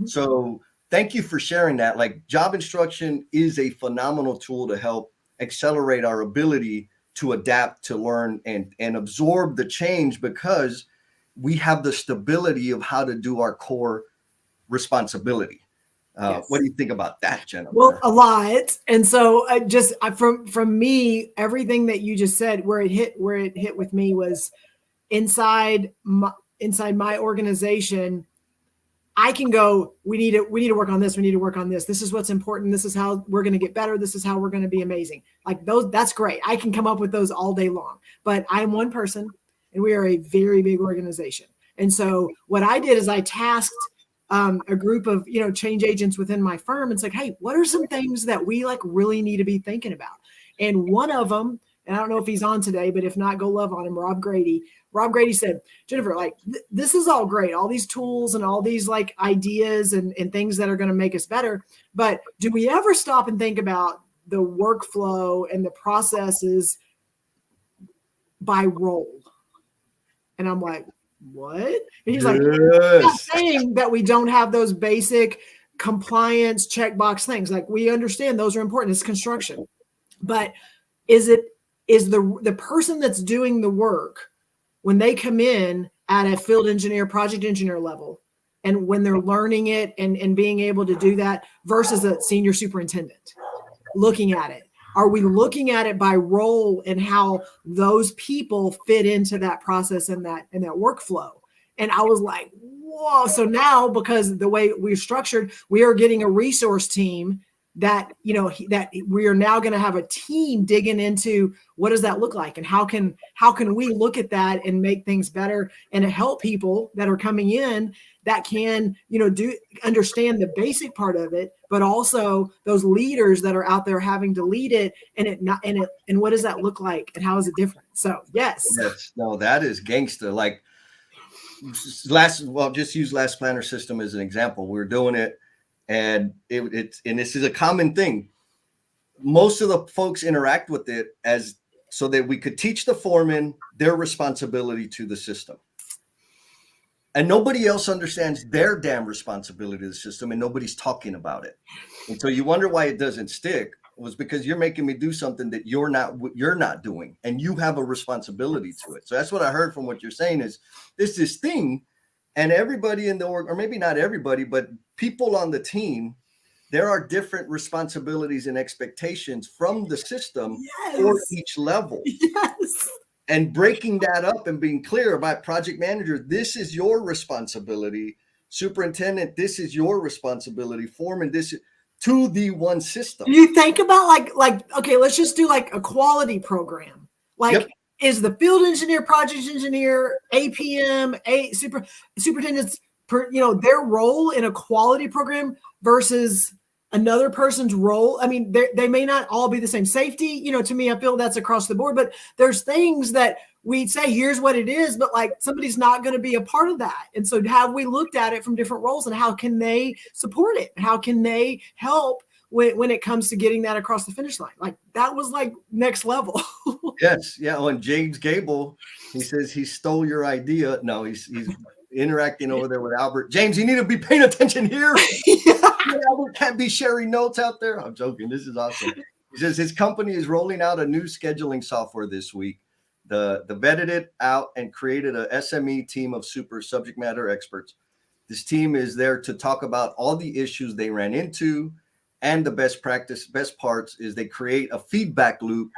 So thank you for sharing that. Like job instruction is a phenomenal tool to help accelerate our ability to adapt, to learn, and absorb the change, because we have the stability of how to do our core responsibility. Yes. What do you think about that, Jennifer? Well, a lot. And so from me, everything that you just said, where it hit with me was inside my organization. I can go, we need to work on this. We need to work on this. This is what's important. This is how we're going to get better. This is how we're going to be amazing. Like those, that's great. I can come up with those all day long, but I'm one person and we are a very big organization. And so what I did is I tasked a group of, change agents within my firm and said, hey, what are some things that we like really need to be thinking about? And one of them, and I don't know if he's on today, but if not, go love on him, Rob Grady. Rob Grady said, Jennifer, like, this is all great, all these tools and all these like ideas and things that are going to make us better. But do we ever stop and think about the workflow and the processes by role? And I'm like, what? And he's like, I'm not saying that we don't have those basic compliance checkbox things. Like we understand those are important. It's construction. But is the person that's doing the work, when they come in at a field engineer, project engineer level, and when they're learning it and being able to do that versus a senior superintendent looking at it, are we looking at it by role and how those people fit into that process and that workflow? And I was like, whoa. So now, because the way we're structured, we are getting a resource team that, that we are now going to have a team digging into what does that look like and how can we look at that and make things better and help people that are coming in that can, understand the basic part of it, but also those leaders that are out there having to lead it and what does that look like and how is it different? So yes. No, that is gangster. Like just use Last Planner System as an example. We're doing it. And and this is a common thing. Most of the folks interact with it so that we could teach the foreman their responsibility to the system. And nobody else understands their damn responsibility to the system, and nobody's talking about it. And so you wonder why it doesn't stick. Was because you're making me do something that you're not doing, and you have a responsibility to it. So that's what I heard from what you're saying is this thing. And everybody in the org, or maybe not everybody, but people on the team, there are different responsibilities and expectations from the system for each level. Yes. And breaking that up and being clear about project manager, this is your responsibility. Superintendent, this is your responsibility. Foreman, this is to the one system. You think about like, okay, let's just do like a quality program. Like, is the field engineer, project engineer, APM, superintendents, their role in a quality program versus another person's role? I mean, they may not all be the same. Safety, to me, I feel that's across the board, but there's things that we say, here's what it is, but like somebody's not going to be a part of that. And so have we looked at it from different roles and how can they support it? How can they help when it comes to getting that across the finish line. Like that was like next level. Yes. Yeah. On James Gable, he says he stole your idea. No, he's interacting over there with Albert. James, you need to be paying attention here. Albert can't be sharing notes out there. I'm joking. This is awesome. He says his company is rolling out a new scheduling software this week. The vetted it out and created a SME team of super subject matter experts. This team is there to talk about all the issues they ran into, and the best parts is they create a feedback loop.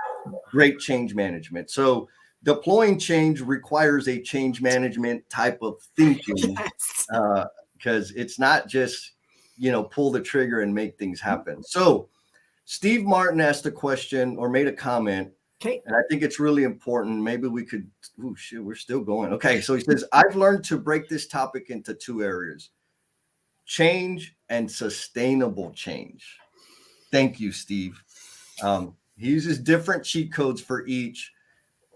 Great change management. So deploying change requires a change management type of thinking, because it's not just, pull the trigger and make things happen. So Steve Martin asked a question or made a comment. Okay. And I think it's really important. Maybe we could, we're still going. Okay. So he says, I've learned to break this topic into two areas: change and sustainable change. Thank you, Steve. He uses different cheat codes for each.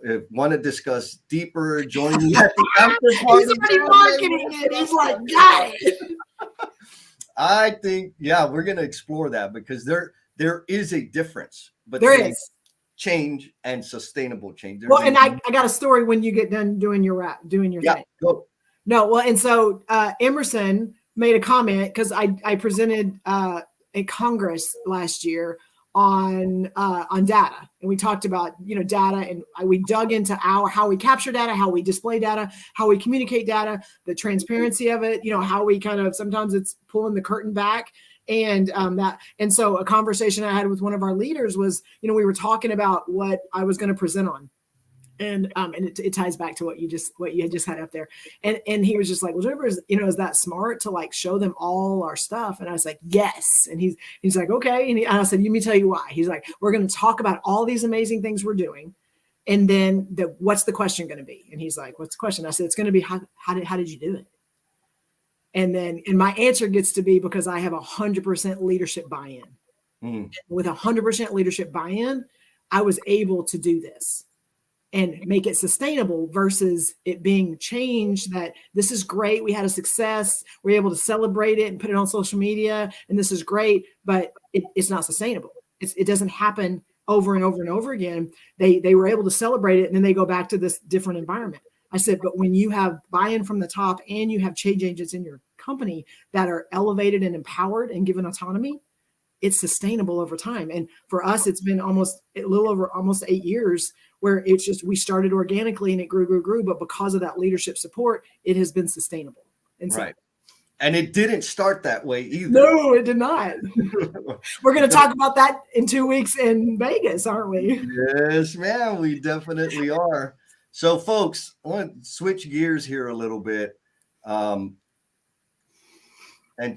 If want to discuss deeper, join me at the after party. He's already marketing it. He's like, got it. I think, we're going to explore that, because there is a difference between change and sustainable change. Well, and I got a story when you get done doing your thing. Go. No, well, and so Emerson made a comment, because I presented in Congress last year on data, and we talked about data, and we dug into how we capture data, how we display data, how we communicate data, the transparency of it, how we kind of sometimes it's pulling the curtain back, and so a conversation I had with one of our leaders was, we were talking about what I was going to present on. And it ties back to what you had just had up there, and he was just like, well, Jennifer, is that smart to like show them all our stuff? And I was like, yes. And he's like, okay. And I said, let me tell you why. He's like, we're going to talk about all these amazing things we're doing, and then what's the question going to be? And he's like, what's the question? I said, it's going to be how did you do it? And my answer gets to be, because I have 100% leadership buy-in. With 100% leadership buy-in, I was able to do this and make it sustainable versus it being changed, that this is great, we had a success, we're able to celebrate it and put it on social media, and this is great, but it's not sustainable. It doesn't happen over and over and over again. They were able to celebrate it, and then they go back to this different environment. I said, but when you have buy-in from the top and you have change agents in your company that are elevated and empowered and given autonomy, it's sustainable over time. And for us, it's been a little over almost 8 years where it's just, we started organically and it grew. But because of that leadership support, it has been sustainable. And right. And it didn't start that way either. No, it did not. We're going to talk about that in 2 weeks in Vegas, aren't we? Yes, man, we definitely are. So folks, I want to switch gears here a little bit. And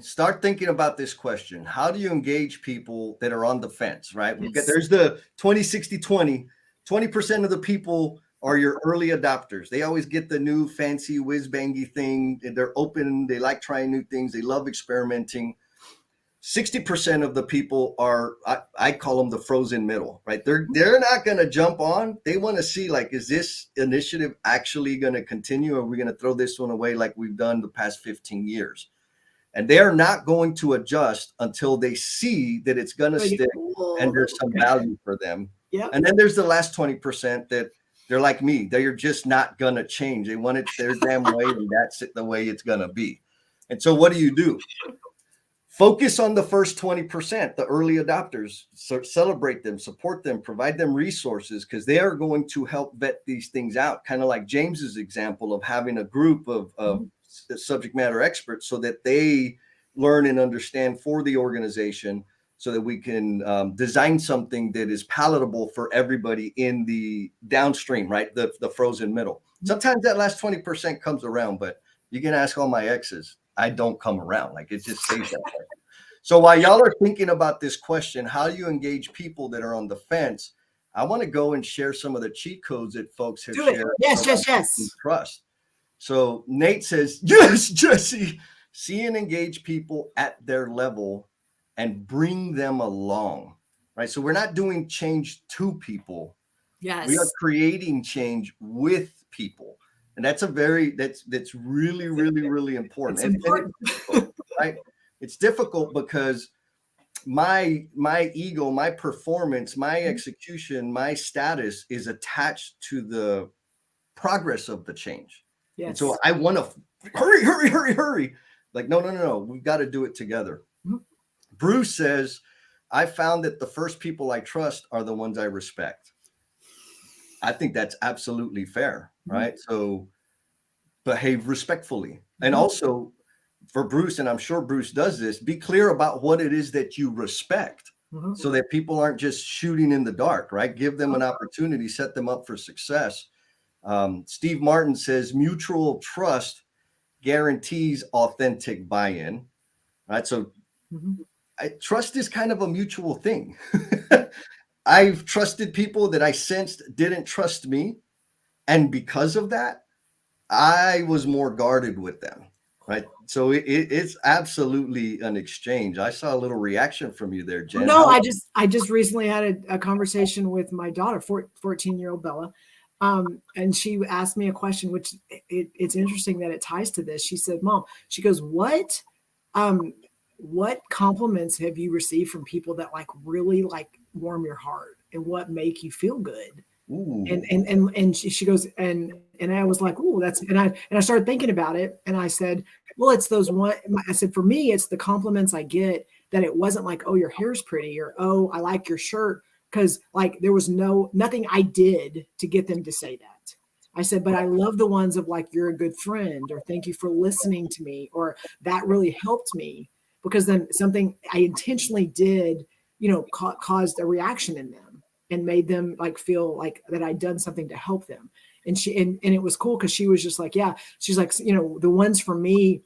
start thinking about this question. How do you engage people that are on the fence, right? Yes. There's the 20-60-20. 20% of the people are your early adopters. They always get the new fancy whiz-bangy thing. They're open. They like trying new things. They love experimenting. 60% of the people are, I call them the frozen middle, right? They're not going to jump on. They want to see, like, is this initiative actually going to continue? Or are we going to throw this one away like we've done the past 15 years? And they are not going to adjust until they see that it's going to stick and there's some value for them. Yeah. And then there's the last 20% that they're like me. They're just not going to change. They want it their damn way, and that's the way it's going to be. And so what do? Focus on the first 20%, the early adopters. Celebrate them, support them, provide them resources, because they are going to help vet these things out. Kind of like James's example of having a group of subject matter experts so that they learn and understand for the organization, so that we can design something that is palatable for everybody in the downstream, right? The frozen middle. Sometimes that last 20% comes around, but you can ask all my exes. I don't come around. Like, it just stays that way. So while y'all are thinking about this question, how do you engage people that are on the fence? I want to go and share some of the cheat codes that folks have shared. Yes. Trust. So Nate says, yes, Jesse, see and engage people at their level and bring them along, right? So we're not doing change to people. Yes. We are creating change with people. And that's that's really important. It's important. Right? It's difficult because my ego, my performance, my execution, my status is attached to the progress of the change. Yes. And so I want to hurry. Like, no. We've got to do it together. Mm-hmm. Bruce says, I found that the first people I trust are the ones I respect. I think that's absolutely fair, right? So behave respectfully. And also for Bruce, and I'm sure Bruce does this, be clear about what it is that you respect so that people aren't just shooting in the dark, right? Give them an opportunity, set them up for success. Steve Martin says mutual trust guarantees authentic buy-in, right? So trust is kind of a mutual thing. I've trusted people that I sensed didn't trust me. And because of that, I was more guarded with them, right? So it's absolutely an exchange. I saw a little reaction from you there, Jen. No, I just recently had a conversation with my daughter, 14-year-old Bella. And she asked me a question, which it's interesting that it ties to this. She said, Mom, she goes, what compliments have you received from people that like really like warm your heart and what make you feel good? Ooh. And she goes, and I was like, ooh, and I started thinking about it. And I said, well, it's those I said, for me, it's the compliments I get that it wasn't like, oh, your hair's pretty, or, oh, I like your shirt. Because like there was nothing I did to get them to say that. I said, but I love the ones of like, you're a good friend, or thank you for listening to me, or that really helped me, because then something I intentionally did, caused a reaction in them and made them like feel like that I'd done something to help them. And and it was cool because she was just like, yeah, she's like, the ones for me,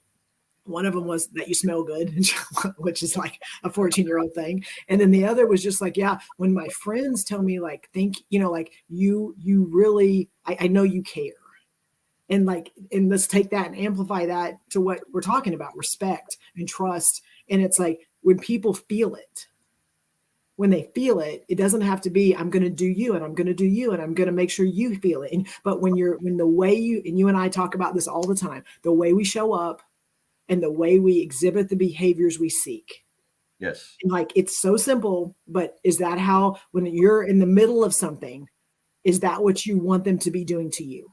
one of them was that you smell good, which is like a 14-year-old thing. And then the other was just like, yeah, when my friends tell me like, like you really, I know you care. And like, and let's take that and amplify that to what we're talking about, respect and trust. And it's like, when people feel it, when they feel it, it doesn't have to be, I'm going to do you and I'm going to do you and I'm going to make sure you feel it. But when the way you and I talk about this all the time, the way we show up, and the way we exhibit the behaviors we seek. Yes. And like, it's so simple, but is that how, when you're in the middle of something, is that what you want them to be doing to you?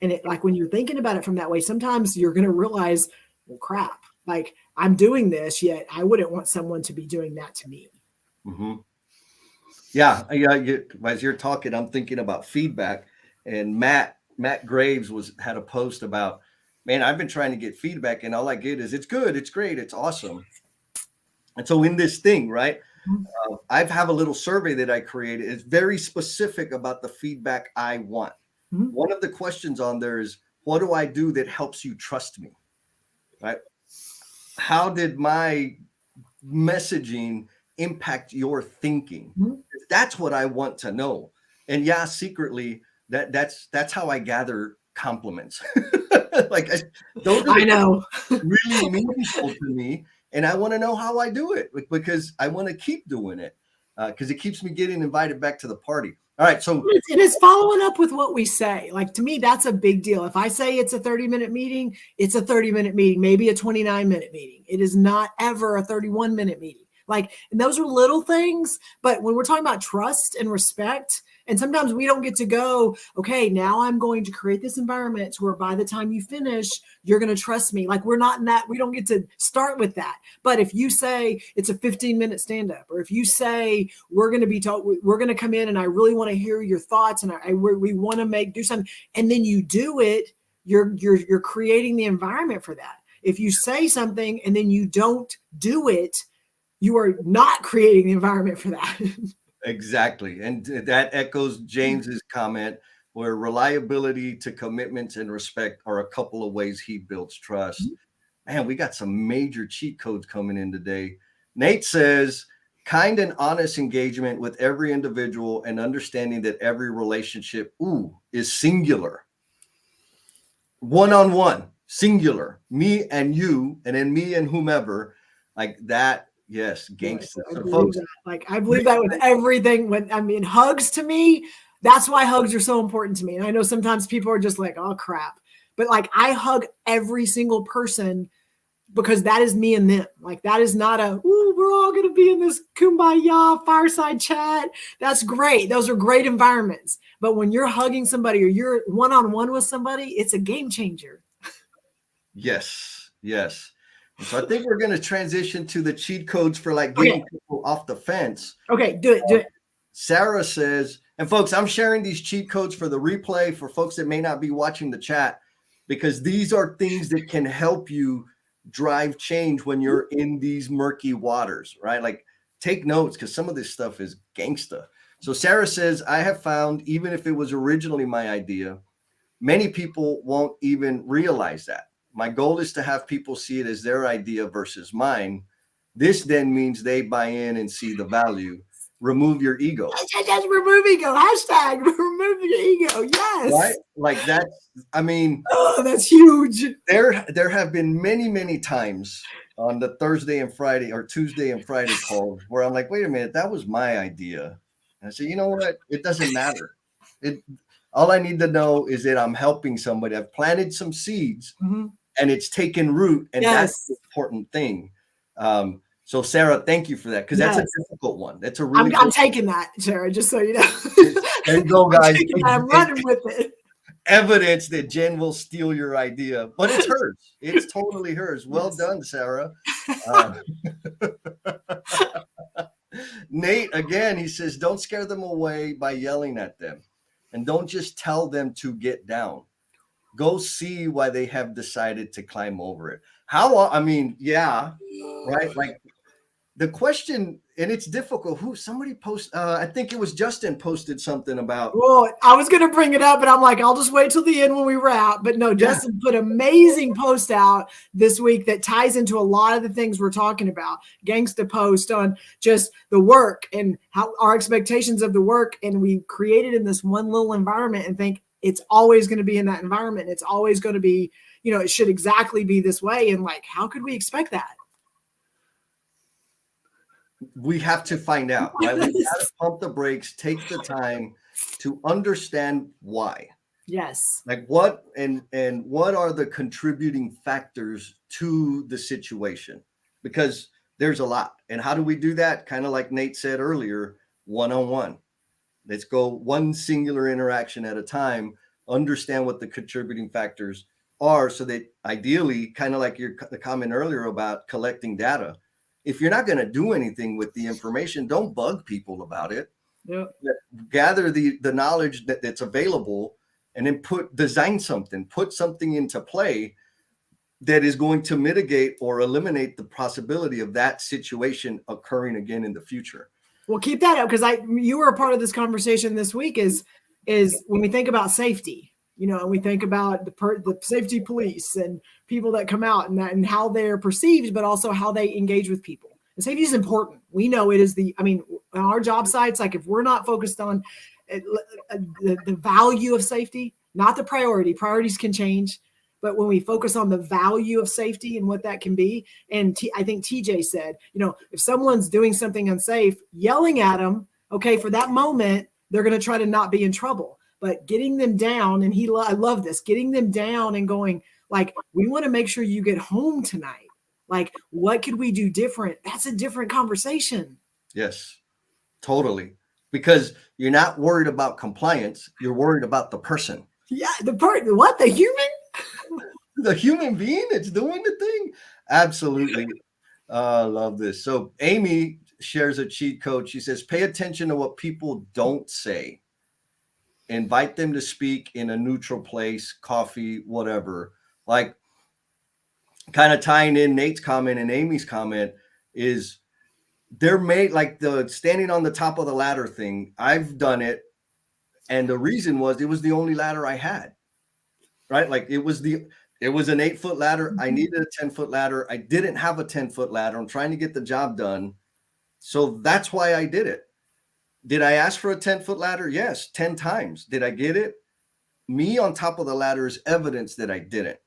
And it, like, when you're thinking about it from that way, sometimes you're going to realize, well, crap, like I'm doing this, yet I wouldn't want someone to be doing that to me. Mm-hmm. Yeah. As you're talking, I'm thinking about feedback, and Matt Graves had a post about, man, I've been trying to get feedback and all I get is it's good, it's great, it's awesome. And so in this thing, right, I have a little survey that I created. It's very specific about the feedback I want. Mm-hmm. One of the questions on there is, what do I do that helps you trust me, right? How did my messaging impact your thinking? Mm-hmm. That's what I want to know. And yeah, secretly, that's how I gather compliments. Like those are really meaningful to me, and I want to know how I do it, because I want to keep doing it, because it keeps me getting invited back to the party. All right, so it's following up with what we say. Like, to me, that's a big deal. If I say it's a 30-minute meeting, it's a 30-minute meeting, maybe a 29-minute meeting. It is not ever a 31-minute meeting. Like, and those are little things, but when we're talking about trust and respect, and sometimes we don't get to go, okay, now I'm going to create this environment where by the time you finish, you're going to trust me. Like, we're not in that, we don't get to start with that. But if you say it's a 15-minute stand-up, or if you say we're going to come in and I really want to hear your thoughts, and we want to do something, and then you do it, you're creating the environment for that. If you say something and then you don't do it, you are not creating the environment for that. Exactly. And that echoes James's comment, where reliability to commitments and respect are a couple of ways he builds trust. Mm-hmm. Man, we got some major cheat codes coming in today. Nate says, kind and honest engagement with every individual and understanding that every relationship is singular. One-on-one, singular. Me and you, and then me and whomever, like that. Yes, gangster. So folks, I believe that with everything. Hugs, to me, that's why hugs are so important to me. And I know sometimes people are just like, oh crap. But like, I hug every single person because that is me and them. Like that is not a, ooh, we're all going to be in this kumbaya fireside chat. That's great. Those are great environments. But when you're hugging somebody or you're one-on-one with somebody, it's a game changer. Yes. Yes. And so I think we're going to transition to the cheat codes for like getting people off the fence. Okay. Do it. Sarah says, and folks, I'm sharing these cheat codes for the replay for folks that may not be watching the chat, because these are things that can help you drive change when you're in these murky waters, right? Like take notes, because some of this stuff is gangsta. So Sarah says, I have found, even if it was originally my idea, many people won't even realize that. My goal is to have people see it as their idea versus mine. This then means they buy in and see the value. Remove your ego. Just remove ego. Hashtag remove your ego. Yes. Right? Like that's, I mean, oh, that's huge. There have been many times on the Thursday and Friday or Tuesday and Friday calls where I'm like, wait a minute, that was my idea. And I say, you know what? It doesn't matter. All I need to know is that I'm helping somebody. I've planted some seeds and it's taken root. And that's the important thing. So Sarah, thank you for that, because that's a difficult one. That's a really I'm taking that, Sarah, just so you know. There you go, guys. I'm running with it. Evidence that Jen will steal your idea, but it's hers. It's totally hers. Well done, Sarah. Nate, again, he says, don't scare them away by yelling at them, and don't just tell them to get down. Go see why they have decided to climb over it. I mean, yeah, right? Like the question, and it's difficult. Somebody post? I think it was Justin posted something about. Well, I was going to bring it up, but I'm like, I'll just wait till the end when we wrap. But no, Justin put amazing post out this week that ties into a lot of the things we're talking about. Gangsta post on just the work and how our expectations of the work, and we created in this one little environment and think it's always going to be in that environment. It's always going to be, it should exactly be this way. And like, how could we expect that? We have to find out, right? We got to pump the brakes, take the time to understand why. Yes. Like what and what are the contributing factors to the situation? Because there's a lot. And how do we do that? Kind of like Nate said earlier, one-on-one. Let's go one singular interaction at a time, understand what the contributing factors are, so that ideally, kind of like the comment earlier about collecting data, if you're not going to do anything with the information, don't bug people about it. Yep. Gather the knowledge that's available, and then design something, put something into play that is going to mitigate or eliminate the possibility of that situation occurring again in the future. Well, keep that up, because you were a part of this conversation this week. Is when we think about safety, and we think about the safety police and people that come out and how they're perceived, but also how they engage with people. And safety is important. We know it is on our job sites, like if we're not focused on the value of safety, not the priorities can change, but when we focus on the value of safety and what that can be. And I think TJ said, if someone's doing something unsafe, yelling at them, okay, for that moment, they're going to try to not be in trouble. But getting them down, and I love this, getting them down and going, like, we want to make sure you get home tonight. Like, what could we do different? That's a different conversation. Yes, totally. Because you're not worried about compliance. You're worried about the person. Yeah, what? The human? The human being that's doing the thing? Absolutely. I love this. So Amy shares a cheat code. She says, pay attention to what people don't say. Invite them to speak in a neutral place, coffee, whatever. Like, kind of tying in Nate's comment and Amy's comment is they're made like the standing on the top of the ladder thing. I've done it. And the reason was it was the only ladder I had, right? Like it was an 8-foot ladder. I needed a 10-foot ladder. I didn't have a 10-foot ladder. I'm trying to get the job done. So that's why I did it. Did I ask for a 10-foot ladder? Yes, 10 times. Did I get it? Me on top of the ladder is evidence that I didn't.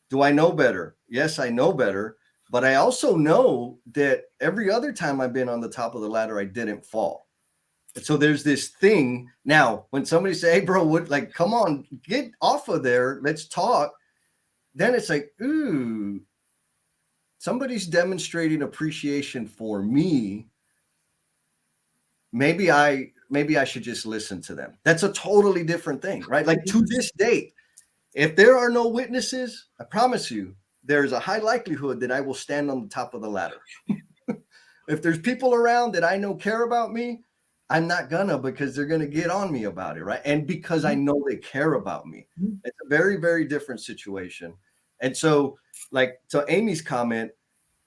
Do I know better? Yes, I know better. But I also know that every other time I've been on the top of the ladder, I didn't fall. And so there's this thing. Now, when somebody say, hey, bro, come on, get off of there. Let's talk. Then it's like, ooh, somebody's demonstrating appreciation for me, maybe I should just listen to them. That's a totally different thing, right? Like to this date, if there are no witnesses, I promise you, there's a high likelihood that I will stand on the top of the ladder. If there's people around that I know care about me, I'm not gonna, because they're gonna get on me about it, right? And because I know they care about me. It's a very, very different situation. And so, like to Amy's comment,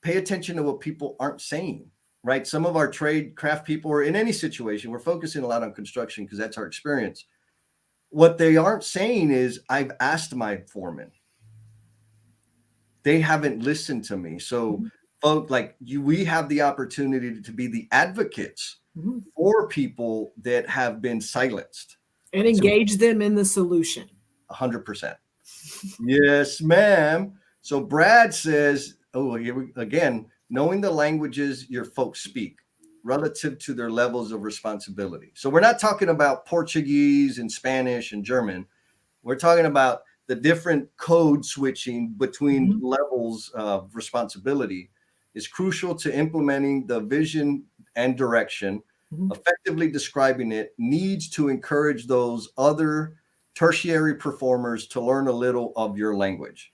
pay attention to what people aren't saying, right? Some of our trade craft people, or in any situation, we're focusing a lot on construction because that's our experience. What they aren't saying is, I've asked my foreman. They haven't listened to me. So folks, like you, we have the opportunity to be the advocates for people that have been silenced. And engage them in the solution. 100%. Yes, ma'am. So Brad says, oh, again, knowing the languages your folks speak relative to their levels of responsibility. So we're not talking about Portuguese and Spanish and German. We're talking about the different code switching between levels of responsibility is crucial to implementing the vision and direction. Effectively describing it needs to encourage those other tertiary performers to learn a little of your language.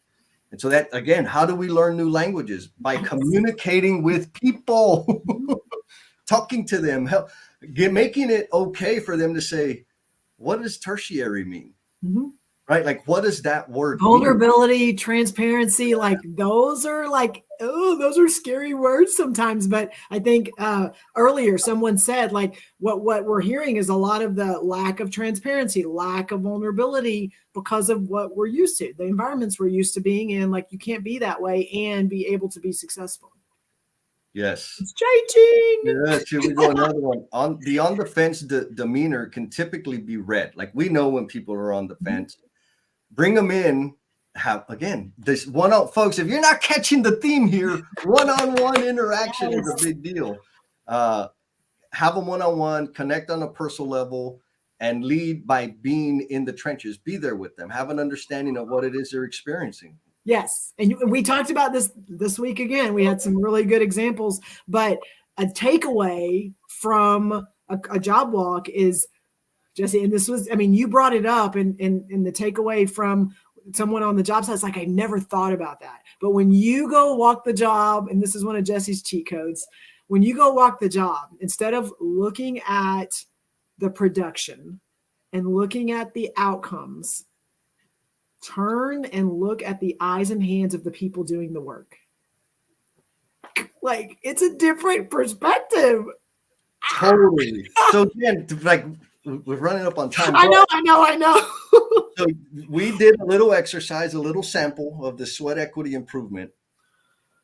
And so that, again, how do we learn new languages? By communicating with people, talking to them, making it okay for them to say, what does tertiary mean? Right? Like, what does that word vulnerability, mean? Transparency, like those are like, oh, those are scary words sometimes. But I think earlier someone said, like, what we're hearing is a lot of the lack of transparency, lack of vulnerability because of what we're used to, the environments we're used to being in. Like, you can't be that way and be able to be successful. Yes. It's changing. Yes, here we go. Another one. On the fence demeanor can typically be read. Like, we know when people are on the fence. Bring them in. Have, again, this one-on, folks, if you're not catching the theme here, one-on-one interaction is a big deal. Have them one-on-one, connect on a personal level, and lead by being in the trenches. Be there with them. Have an understanding of what it is they're experiencing. Yes. And we talked about this week again. We had some really good examples, but a takeaway from a job walk is, Jesse, and this was, I mean, you brought it up in the takeaway from someone on the job site. It's like, I never thought about that. But when you go walk the job, and this is one of Jesse's cheat codes, when you go walk the job, instead of looking at the production and looking at the outcomes, turn and look at the eyes and hands of the people doing the work. Like, it's a different perspective. Totally. So again, like, we're running up on time. I know. So we did a little exercise, a little sample of the sweat equity improvement.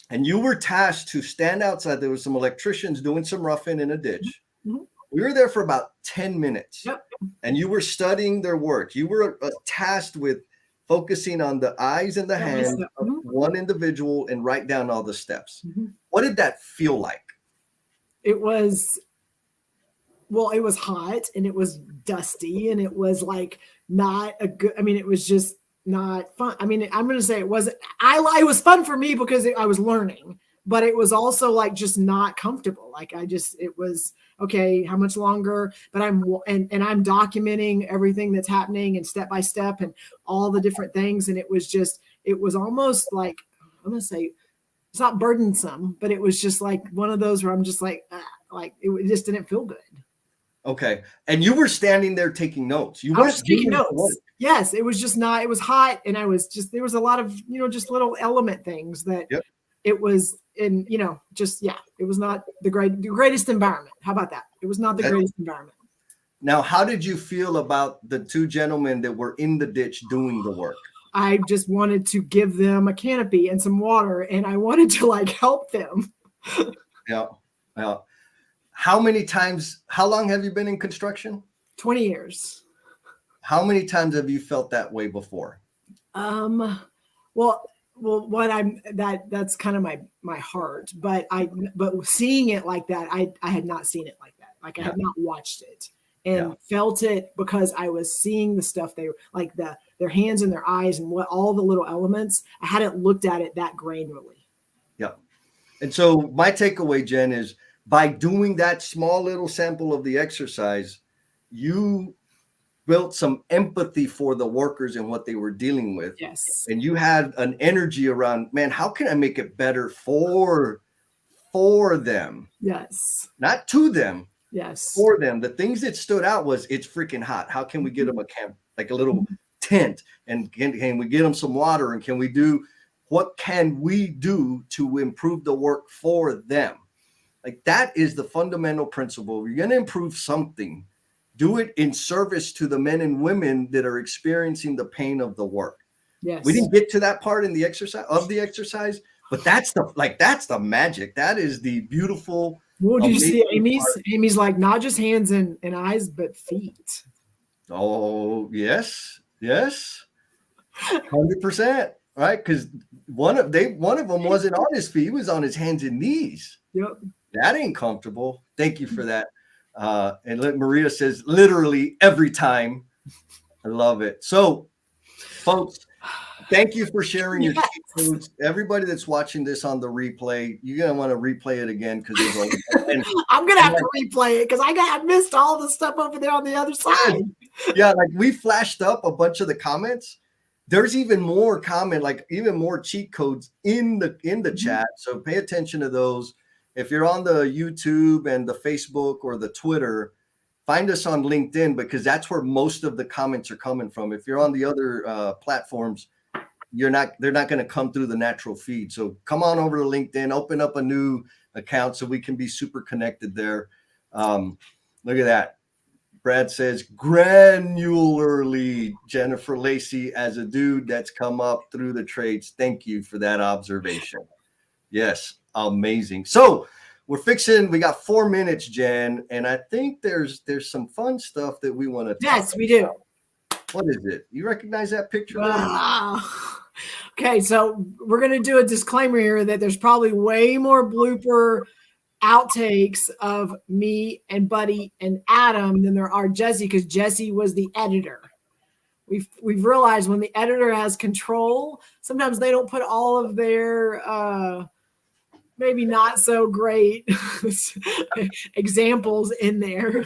And you were tasked to stand outside. There was some electricians doing some roughing in a ditch. We were there for about 10 minutes. And you were studying their work. You were tasked with focusing on the eyes and the hands of one individual and write down all the steps. What did that feel like? It was, well, it was hot and it was dusty and it was like not a good, I mean, it was just not fun. I mean, I'm going to say it wasn't, it was fun for me because I was learning, but it was also like just not comfortable. Like it was, okay, how much longer? But I'm documenting everything that's happening and step by step and all the different things. And it was almost like, I'm going to say, it's not burdensome, but it was just like one of those where I'm just like it just didn't feel good. Okay. And you were standing there taking notes. I was taking notes. Yes. It was just not, it was hot. And there was a lot of, just little element things that it was in, it was not the greatest environment. How about that? It was not the greatest environment. Now, how did you feel about the two gentlemen that were in the ditch doing the work? I just wanted to give them a canopy and some water, and I wanted to help them. Yeah. How long have you been in construction? 20 years. How many times have you felt that way before? Well, that's kind of my heart, but seeing it like that, I had not seen it like that. Like I had not watched it and felt it because I was seeing the stuff they like their hands and their eyes and what all the little elements. I hadn't looked at it that granularly. Yeah. And so my takeaway, Jen, is by doing that small little sample of the exercise, you built some empathy for the workers and what they were dealing with. Yes. And you had an energy around, man, how can I make it better for them? Yes. Not to them. Yes. For them. The things that stood out was it's freaking hot. How can we get them a camp, like a little tent? And can we get them some water? And what can we do to improve the work for them? Like that is the fundamental principle. If you're going to improve something, do it in service to the men and women that are experiencing the pain of the work. Yes. We didn't get to that part in the exercise, but that's the magic. That is the beautiful. Well, did you see Amy's like not just hands and eyes, but feet. Oh, yes. 100%. Right. Because one of them wasn't on his feet, he was on his hands and knees. Yep. That ain't comfortable. Thank you for that. And Maria says literally every time. I love it. So, folks, thank you for sharing your cheat codes. Everybody that's watching this on the replay, you're gonna want to replay it again because I'm gonna have to replay it because I missed all the stuff over there on the other side. Yeah, like we flashed up a bunch of the comments. There's even more even more cheat codes in the chat. So pay attention to those. If you're on the YouTube and the Facebook or the Twitter, find us on LinkedIn because that's where most of the comments are coming from. If you're on the other platforms, they're not going to come through the natural feed. So come on over to LinkedIn, open up a new account so we can be super connected there. Look at that. Brad says granularly, Jennifer Lacey, as a dude that's come up through the trades. Thank you for that observation. Yes, amazing. So we got 4 minutes, Jen, and I think there's some fun stuff that we want to talk Yes, we do. What is it? You recognize that picture? Okay, so we're going to do a disclaimer here that there's probably way more blooper outtakes of me and Buddy and Adam than there are Jesse because Jesse was the editor. We've realized when the editor has control, sometimes they don't put all of their maybe not so great examples in there.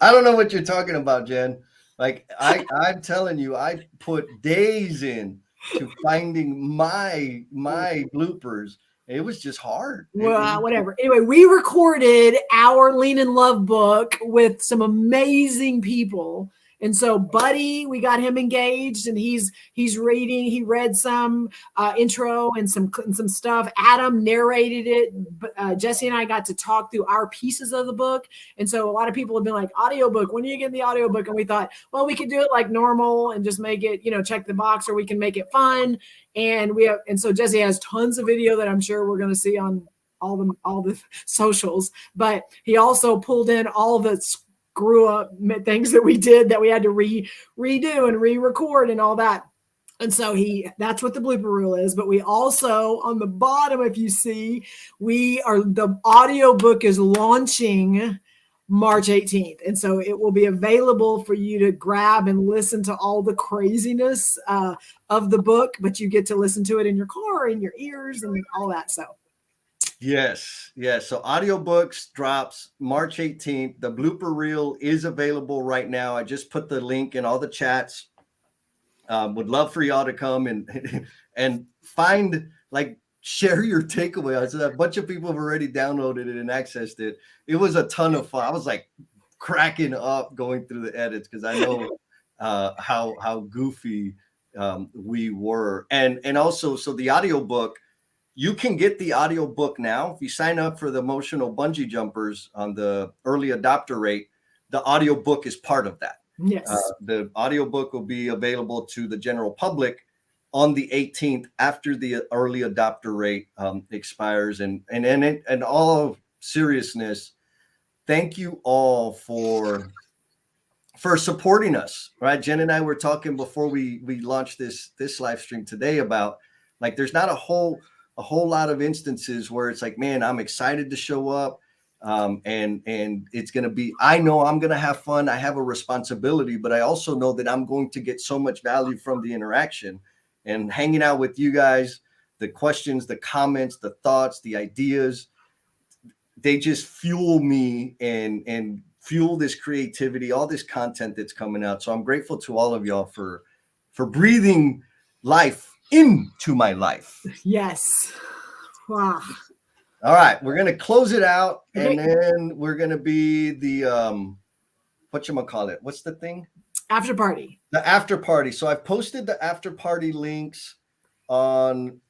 I don't know what you're talking about, Jen. Like I'm telling you, I put days in to finding my bloopers. It was just hard. Well, whatever. Anyway, we recorded our Lean in Love book with some amazing people. And so Buddy, we got him engaged and he's reading. He read some intro and some stuff. Adam narrated it. Jesse and I got to talk through our pieces of the book. And so a lot of people have been like, audiobook, when are you getting the audiobook? And we thought, well, we could do it like normal and just make it, check the box, or we can make it fun. And so Jesse has tons of video that I'm sure we're going to see on all the socials, but he also pulled in all the screw up things that we did that we had to redo and re-record and all that. And so that's what the blooper reel is. But we also, on the bottom, if you see, the audiobook is launching March 18th. And so it will be available for you to grab and listen to all the craziness of the book, but you get to listen to it in your car, in your ears, and all that. So Yes. So audiobooks drops March 18th. The blooper reel is available right now. I just put the link in all the chats. Would love for y'all to come and find, share your takeaway. So a bunch of people have already downloaded it and accessed it. It was a ton of fun. I was cracking up going through the edits because I know how goofy we were. And also, so the audiobook, you can get the audiobook now. If you sign up for the Emotional Bungee Jumpers on the early adopter rate, the audiobook is part of that. Yes. The audiobook will be available to the general public on the 18th after the early adopter rate expires. And in all seriousness, thank you all for supporting us, right? Jen and I were talking before we launched this live stream today about there's not a whole lot of instances where it's man, I'm excited to show up. And it's going to be, I know I'm going to have fun. I have a responsibility, but I also know that I'm going to get so much value from the interaction and hanging out with you guys. the questions, the comments, the thoughts, the ideas, they just fuel me and fuel this creativity, all this content that's coming out. So I'm grateful to all of y'all for breathing life into my life. Yes. Wow. All right, we're gonna close it out, and then we're gonna be the whatchamacallit? What's the thing? After party. The after party. So I've posted the after party links on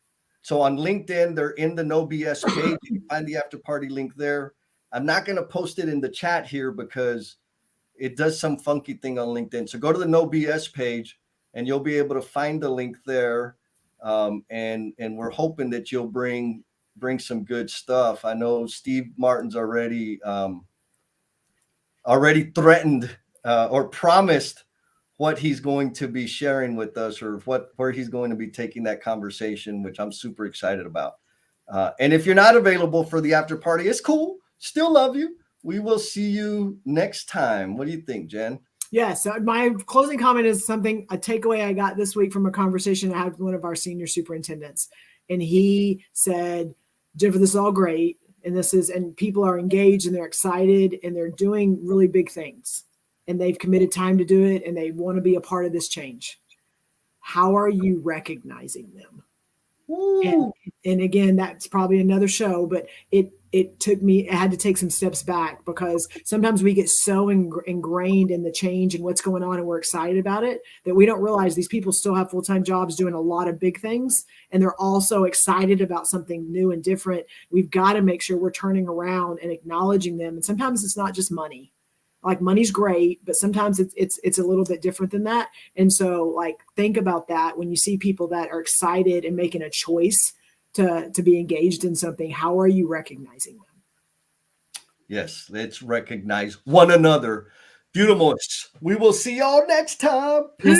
LinkedIn. They're in the NoBS page. You can find the after party link there. I'm not gonna post it in the chat here because it does some funky thing on LinkedIn. So go to the NoBS page and you'll be able to find the link there. And we're hoping that you'll bring some good stuff. I know Steve Martin's already threatened or promised what he's going to be sharing with us, or where he's going to be taking that conversation, which I'm super excited about. And if you're not available for the after party, it's cool. Still love you. We will see you next time. What do you think, Jen? Yeah, so my closing comment is a takeaway I got this week from a conversation I had with one of our senior superintendents. And he said, Jennifer, this is all great. And people are engaged and they're excited and they're doing really big things. And they've committed time to do it and they want to be a part of this change. How are you recognizing them? And again, that's probably another show, but it had to take some steps back, because sometimes we get so ingrained in the change and what's going on and we're excited about it that we don't realize these people still have full-time jobs doing a lot of big things, and they're also excited about something new and different. We've got to make sure we're turning around and acknowledging them. And sometimes it's not just money. Like, money's great, but sometimes it's a little bit different than that. And so, like, think about that when you see people that are excited and making a choice to be engaged in something. How are you recognizing them? Yes, let's recognize one another. Beautiful. We will see y'all next time. Peace.